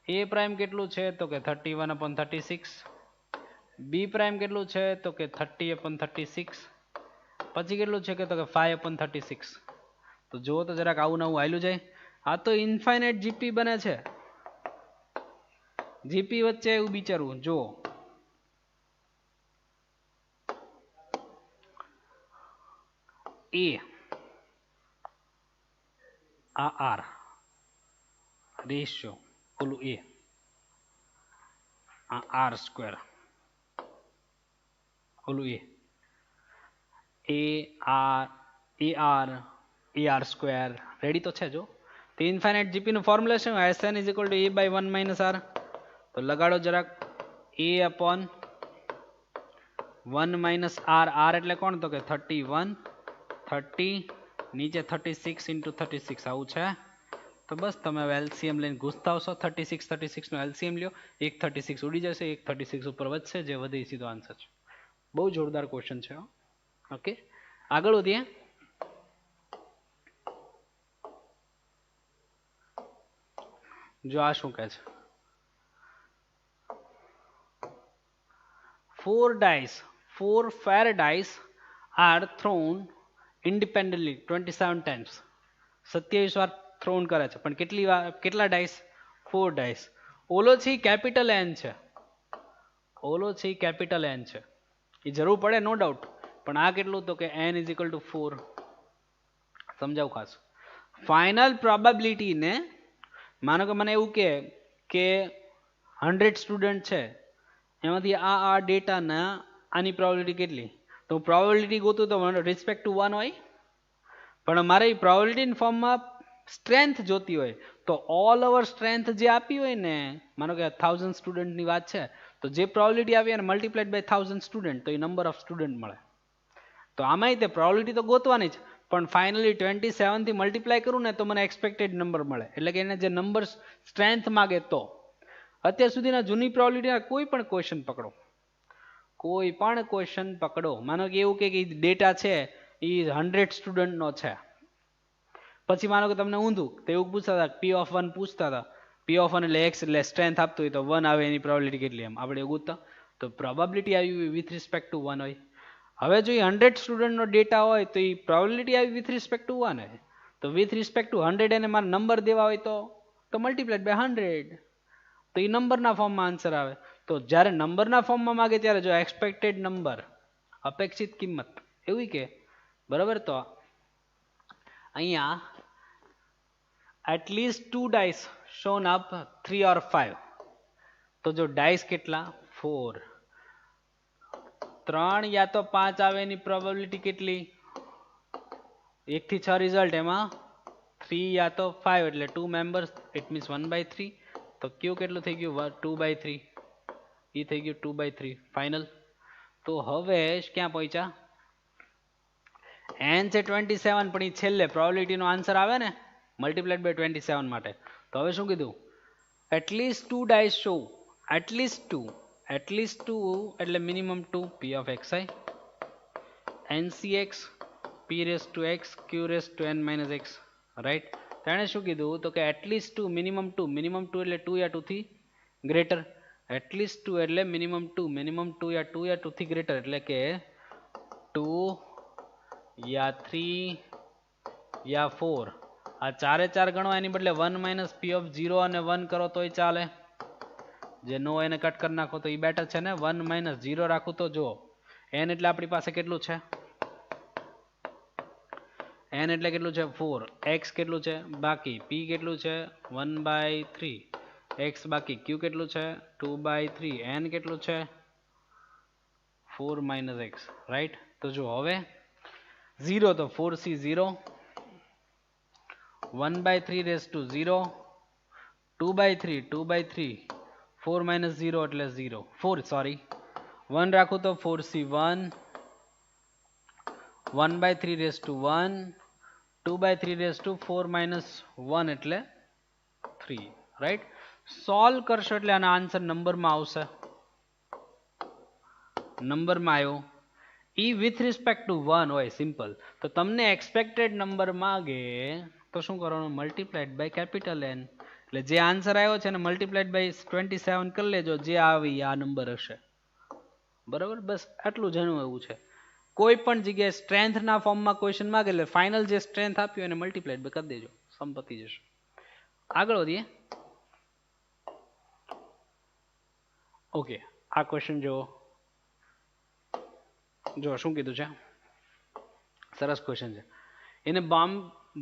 Speaker 1: A પ્રાઇમ કેટલું છે? તો કે 31/36. B પ્રાઇમ કેટલું છે? તો કે 30/36. પછી કેટલું છે? કે તો કે 5/36. તો જુઓ તો જરાક આવું નવું હાલ્યું જાય. આ તો ઇન્ફાઇનાઇટ જીપી બને છે. જીપી વચ્ચે એવું વિચારવું. જુઓ, A આ R રેશિયો, ઓલું A આ R સ્ક્વેર, ઓલું AR સ્ક્વેર, રેડી તો છે. જો તો ઇન્ફાઇનાઇટ જીપી નું ફોર્મ્યુલા શું? Sn = A/1 - R. તો લગાડો જરાક. A/1 - R. R એટલે કોણ? તો કે 31, 30, નીચે 36 × 36 આવું છે. તો બસ તમે હવે LCM લઈને ઘૂસતા આવશો. 36 નો LCM લ્યો, એક 36 ઉડી જશે, એક 36 ઉપર વધશે, જે વધે સીધો આન્સર છે. બહુ જોરદાર ક્વેશ્ચન છે. ઓકે, આગળ વધીએ. જો આ શું કહે છે? 4 fair dice are thrown independently 27 times. 27 વાર થ્રોન કરે છે પણ કેટલા ડાઈસ? 4 ડાઈસ. ઓલો છે કેપિટલ એન છે, ઓલો છે કેપિટલ એન છે, એ જરૂર પડે નો ડાઉટ, પણ આ કેટલું તો કે n ઇઝ ઇક્વલ ટુ 4. સમજાવું ખાસ. ફાઇનલ પ્રોબેબિલિટી ને માનો કે મને એવું કે 100 સ્ટુડન્ટ છે, એમાંથી આ ડેટાના આની પ્રોબેબિલિટી કેટલી, તો પ્રોબેબિલિટી ગોતું તો રિસ્પેક્ટ ટુ 1 હોય, પણ મારે પ્રોબેબિલિટી ફોર્મમાં સ્ટ્રેન્થ જોતી હોય તો ઓલ ઓવર સ્ટ્રેન્થ જે આપી હોય ને, માનો કે 1000 સ્ટુડન્ટની વાત છે તો જે પ્રોબેબિલિટી આવી અને મલ્ટીપ્લાઇડ બાય 1000 સ્ટુડન્ટ તો એ નંબર ઓફ સ્ટુડન્ટ મળે. તો આમાંય તે પ્રોબેબિલિટી તો ગોતવાની જ, પણ ફાઇનલી 27 થી મલ્ટીપ્લાય કરું ને તો મને એક્સપેક્ટેડ નંબર મળે, એટલે કે એને જે નંબર સ્ટ્રેન્થ માગે. તો અત્યાર સુધીના જૂની પ્રોબેબિલિટીના કોઈ પણ ક્વેશ્ચન પકડો, કોઈ પણ ક્વેશ્ચન પકડો, માનો કે એવું કે ડેટા છે એ 100 સ્ટુડન્ટનો છે, પછી માનો કે તમને ઊંધું તો એવું પૂછતા હતા પી ઓફ 1 પૂછતા હતા, પી ઓફ 1 એટલે એક્સ એટલે સ્ટ્રેન્થ આપતું હોય તો 1 આવે એની પ્રોબેબિલિટી કેટલી, એમ આપણે એવું ગોતતા તો પ્રોબેબિલિટી આવી વિથ રિસ્પેક્ટ ટુ 1 હોય. હવે જો એ 100 સ્ટુડન્ટનો ડેટા હોય તો એ પ્રોબેબિલિટી આવી વિથ રિસ્પેક્ટ ટુ 1 હોય, તો વિથ રિસ્પેક્ટ ટુ 100 એને મારા નંબર દેવા હોય તો મલ્ટીપ્લાઇડ બાય 100, તો એ નંબરના ફોર્મમાં આન્સર આવે. તો જ્યારે નંબરના ફોર્મમાં માગે ત્યારે જો એક્સપેક્ટેડ નંબર, અપેક્ષિત કિંમત એવું કે બરાબર, તો અહીંયા at least 2 dice shown up 3 or 5, તો જો ડાઈસ કેટલા 4, 3 યા તો 5 આવે એની પ્રોબેબિલિટી કેટલી, 1 થી 6 રિઝલ્ટ એમાં 3 યા તો 5 એટલે 2 મેમ્બર્સ, ઇટ મીન્સ 1/3, તો ક્યુ કેટલું થઈ ગયું 2/3, એ થઈ ગયું 2/3 ફાઇનલ. તો હવે ક્યાં પહોંચ્યા, n છે 27 પણ એ છેલ્લે પ્રોબેબિલિટીનો આન્સર આવે ને મલ્ટીપ્લાઇડ બાય 27 માટે, તો હવે શું કીધું એટલીસ્ટ 2 ડાઈસ શો, એટલીસ્ટ 2 એટલે minimum 2 p of xi ncx p raised to x q raised to n minus x, right. તેણે શું કીધું તો કે એટલીસ્ટ 2 મિનિમમ 2 એટલે 2 યા 2 થી ગ્રેટર, એટલીસ્ટ 2 એટલે મિનિમમ 2 યા 2 થી ગ્રેટર, એટલે કે 2 યા 3 યા 4, આ 4 ગણવા એની બદલે 1 minus p of 0 અને 1 કરો તોય ચાલે, જે નો એને કટ કરી નાખો તો એ બેટર છે ને, 1 minus 0 રાખું તો જો n એટલે આપણી પાસે કેટલું છે, n એટલે કેટલું છે 4, x કેટલું છે બાકી, p કેટલું છે 1/3, x બાકી, q કેટલું છે 2/3, n કેટલું છે 4 minus x, રાઈટ. તો જો હવે 0 તો 4c 0, 1/3 raised to 0, 2/3, 4 minus 0 એટલે 0, 4 સોરી 1 રાખું તો 4c 1, 1/3 raised to 1, 2/3 raised to 4 minus 1 એટલે 3, રાઈટ. સોલ્વ કરશો એટલે આના આન્સર નંબરમાં આવશે, નંબરમાં આવ્યો, એ વિથ રિસ્પેક્ટ ટુ 1 હોય સિમ્પલ, તો તમને એક્સપેક્ટેડ નંબર માગે તો શું કરવાનું મલ્ટીપ્લાઇડ બાય કેપિટલ N, એટલે જે આન્સર આવ્યો છે ને મલ્ટીપ્લાઇડ બાય 27 કરી લેજો, જે આવી આ નંબર હશે, બરાબર. બસ આટલું જાણવું એવું છે. કોઈ પણ જગ્યાએ સ્ટ્રેન્થના ફોર્મમાં ક્વેશ્ચન માગે એટલે ફાઇનલ જે સ્ટ્રેન્થ આપ્યું એને મલ્ટીપ્લાઇડ કરી દેજો, સંપત્તિ જશે. આગળ વધીએ. ઓકે, આ ક્વેશ્ચન જો શું કીધું છે, સરસ ક્વેશ્ચન છે. In a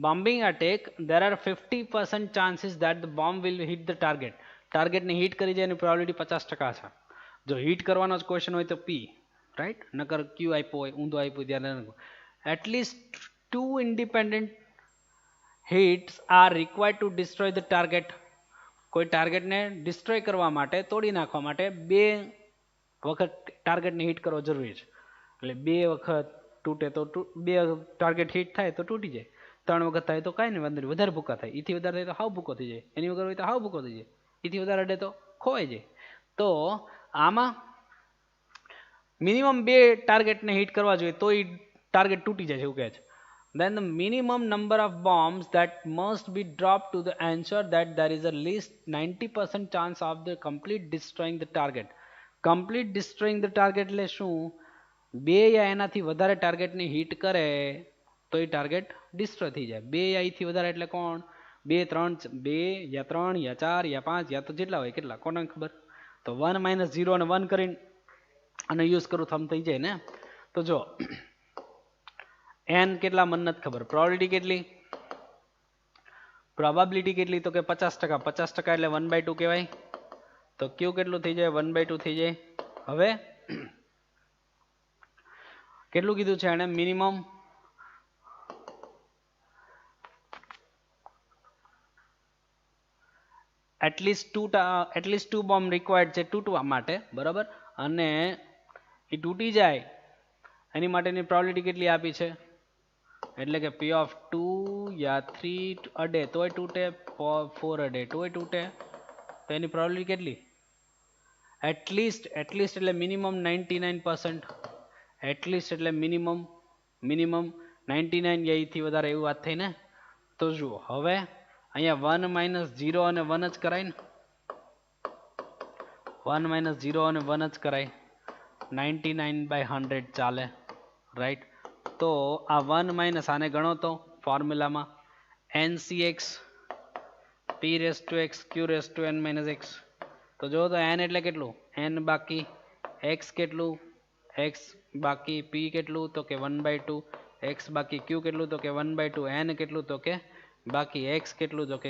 Speaker 1: bombing attack there are 50% chances that the bomb will hit the target, ટાર્ગેટને હિટ કરી જાય એની પ્રોબેબિલિટી 50% છે. જો હિટ કરવાનો જ ક્વેશ્ચન હોય તો p, રાઈટ, નકર ક્યુ આપ્યો હોય ઊંધો આપ્યું ત્યારે at least 2 independent hits are required to destroy the target, કોઈ ટાર્ગેટને ડિસ્ટ્રોય કરવા માટે, તોડી નાખવા માટે 2 વખત ટાર્ગેટને હિટ કરવો જરૂરી છે, એટલે 2 વખત તૂટે તો 2 ટાર્ગેટ હિટ થાય તો તૂટી જાય, 3 વખત થાય તો કાંઈ નહીં વાંધો નહીં, વધારે ભૂકા થાય, એથી વધારે થાય તો હાવ ભૂકો થઈ જાય, એની વગર હોય તો હાવ ભૂકો થઈ જાય, એથી વધારે અડે તો ખોવાઈ જાય. તો આમાં મિનિમમ 2 ટાર્ગેટને હિટ કરવા જોઈએ તો એ ટાર્ગેટ તૂટી જાય છે એવું કહે છે. Then the minimum number of bombs that must be dropped to the ensure that there is at least 90% chance of the complete destroying the target. Complete destroying the target એટલે શું? બે યા એનાથી વધારે ટાર્ગેટને હિટ કરે તો એ ટાર્ગેટ ડિસ્ટ્રોય થઈ જાય. બે યા એથી વધારે એટલે કોણ? બે યા 3 યા 4 યા 5 યા તો જેટલા હોય કેટલા કોને ખબર. તો 1 - 0 અને 1 કરીને અને યુઝ કરું થમ થઈ જાય ને. તો જો n કેટલા મને નથી ખબર. પ્રોબેબિલિટી કેટલી? પ્રોબેબિલિટી કેટલી તો કે 50%. 50% એટલે 1/2 કહેવાય. તો q કેટલું થઈ જાય? 1/2 થઈ જાય. હવે કેટલું કીધું છે એને? Minimum at least two bomb required છે તૂટવા માટે, બરાબર. અને એ તૂટી જાય એની માટેની પ્રોબેબિલિટી કેટલી આપી છે? એટલે કે p ઓફ 2 યા 3 અડે તોય તૂટે, 4 અડે તોય તૂટે. તો એની પ્રોબેબિલિટી કેટલી? એટલીસ્ટ એટલે મિનિમમ 99%. એટલીસ્ટ એટલે મિનિમમ 99 યા એથી વધારે એવી વાત થઈ ને. તો જુઓ હવે અહીંયા 1 - 0 અને 1 જ કરાય ને. 1 - 0 અને 1 જ કરાય. 99/100 ચાલે, રાઈટ. તો આ 1 - આને ગણો તો ફોર્મ્યુલામાં NCX P⁻x Q⁻n - x. તો જો તો n એટલે કેટલું? n બાકી. x કેટલું? x બાકી. p કેટલું? તો કે 1/2. x બાકી. q કેટલું? તો કે 1/2. n કેટલું? તો કે બાકી. x કેટલું? તો કે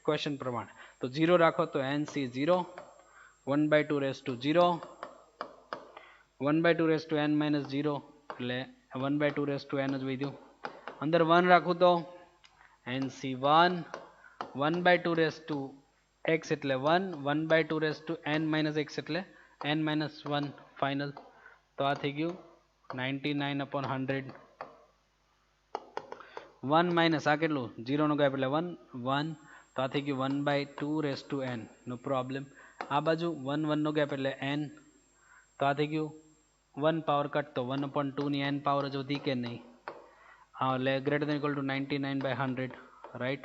Speaker 1: ક્વેશ્ચન પ્રમાણે. તો 0 રાખો તો NC 0, 1/2 0, 1/2 n - 0 એટલે 1/2 n જ વધ્યું. અંદર 1 રાખું તો NC 1, 1/2 x એટલે 1, 1/2 n - x એટલે n - 1 ફાઇનલ. તો આ થઈ ગયું 99/100. 1 - આ કેટલું? 0 નો ગેપ એટલે 1, 1. તો આ થઈ ગયું 1/2 n. નો પ્રોબ્લેમ. આ બાજુ 1, 1 નો ગેપ એટલે n. તો આ થઈ ગયું 1 પાવર કટ. તો 1/2 ની n પાવર જ વધી કે નહીં? હા, એટલે greater than equal two 99/100, right.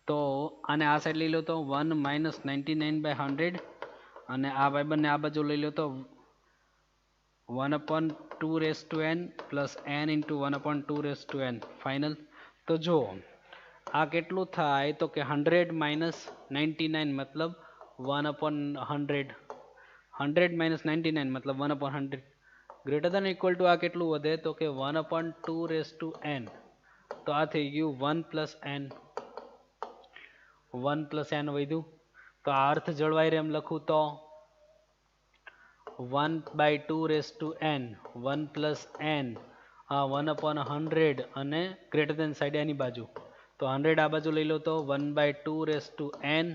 Speaker 1: તો આને આ સાઈડ લઈ લો તો 1 - 99/100 અને આ ભાઈબંધને આ બાજુ લઈ લો તો 1/2 n plus n into 1/2 n final. તો જો આ કેટલું થાય તો કે 100 - 99 મતલબ 1/100. 100 - 99 મતલબ 1/100. ગ્રેટર દેન ઇક્વલ ટુ આ કેટલું વધે તો કે 1/2 n. તો આ થઈ ગયું 1 પ્લસ n. 1 પ્લસ n વધ્યું. તો આ અર્થ જળવાઈ રહે એમ લખું તો 1/2 n 1 પ્લસ n 1/100 અને ગ્રેટર દેન સાઈડ એની બાજુ. તો 100 આ બાજુ લઈ લો તો 1/2 n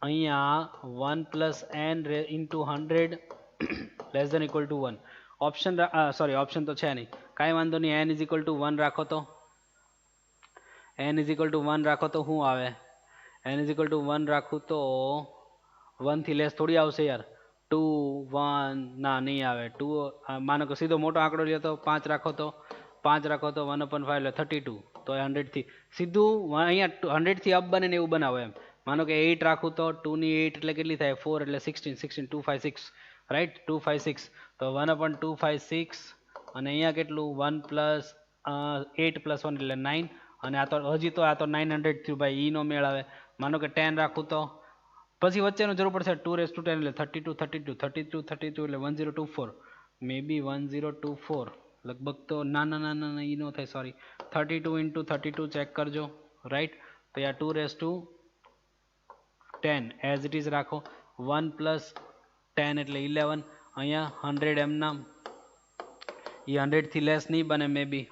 Speaker 1: અહીંયા 1 plus n into 100 less than equal to 1. Option option તો છે નહીં, કાંઈ વાંધો નહીં. n ઇઝ ઇક્વલ ટુ 1 રાખો તો n ઇઝ ઇક્વલ ટુ 1 રાખો તો શું આવે? n ઇઝ ઇક્વલ ટુ 1 રાખું તો 1 થી લેસ થોડી આવશે યાર. 2 1 ના નહીં આવે. 2 માનો કે સીધો મોટો આંકડો લ્યો તો 5 રાખો તો 1/5 એટલે 32. તો 100 થી સીધું અહીંયા 100 થી અપ બને ને એવું બનાવો એમ. માનો કે 8 રાખું તો 2 ની 8 એટલે કેટલી થાય? 4 એટલે 16 256, રાઈટ. 256. તો 1/256 અને અહીંયા કેટલું? 1 પ્લસ 8 પ્લસ 1 એટલે 9. અને આ તો હજી તો આ તો 900 થયું ભાઈ, ઈ નો મેળ આવે. માનો કે 10 રાખું તો પછી વચ્ચેનો જરૂર પડશે 2/10 એટલે 32 એટલે 1024. મે બી 1024 લગભગ તો ના ઈ નો થાય, સોરી. 32 into 32 ચેક કરજો, રાઈટ. તો આ 2/10 એઝ ઇટ ઇઝ રાખો. 1 પ્લસ 10 એટલે 11. અહીંયા 100 એમ નામ. એ 100 થી લેસ નહીં બને મે બી.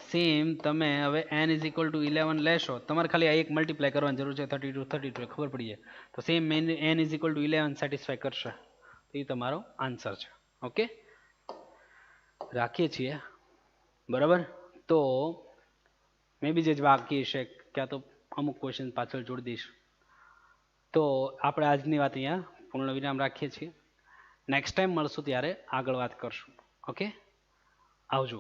Speaker 1: સેમ તમે હવે n ઇઝ ઇક્વલ ટુ 11 લેશો, તમારે ખાલી આ એક મલ્ટીપ્લાય કરવાની જરૂર છે 32 ખબર પડી જાય. તો same n is equal to 11 satisfy કરશે. તો એ તમારો આન્સર છે. ઓકે, રાખીએ છીએ, બરાબર. તો મે બી જે બાકી છે ક્યાં તો અમુક ક્વેશ્ચન પાછળ જોડી દઈશ. તો આપણે આજની વાત અહીંયા પૂર્ણ વિરામ રાખીએ છીએ. નેક્સ્ટ ટાઈમ મળશું ત્યારે આગળ વાત કરશું. ઓકે, આવજો.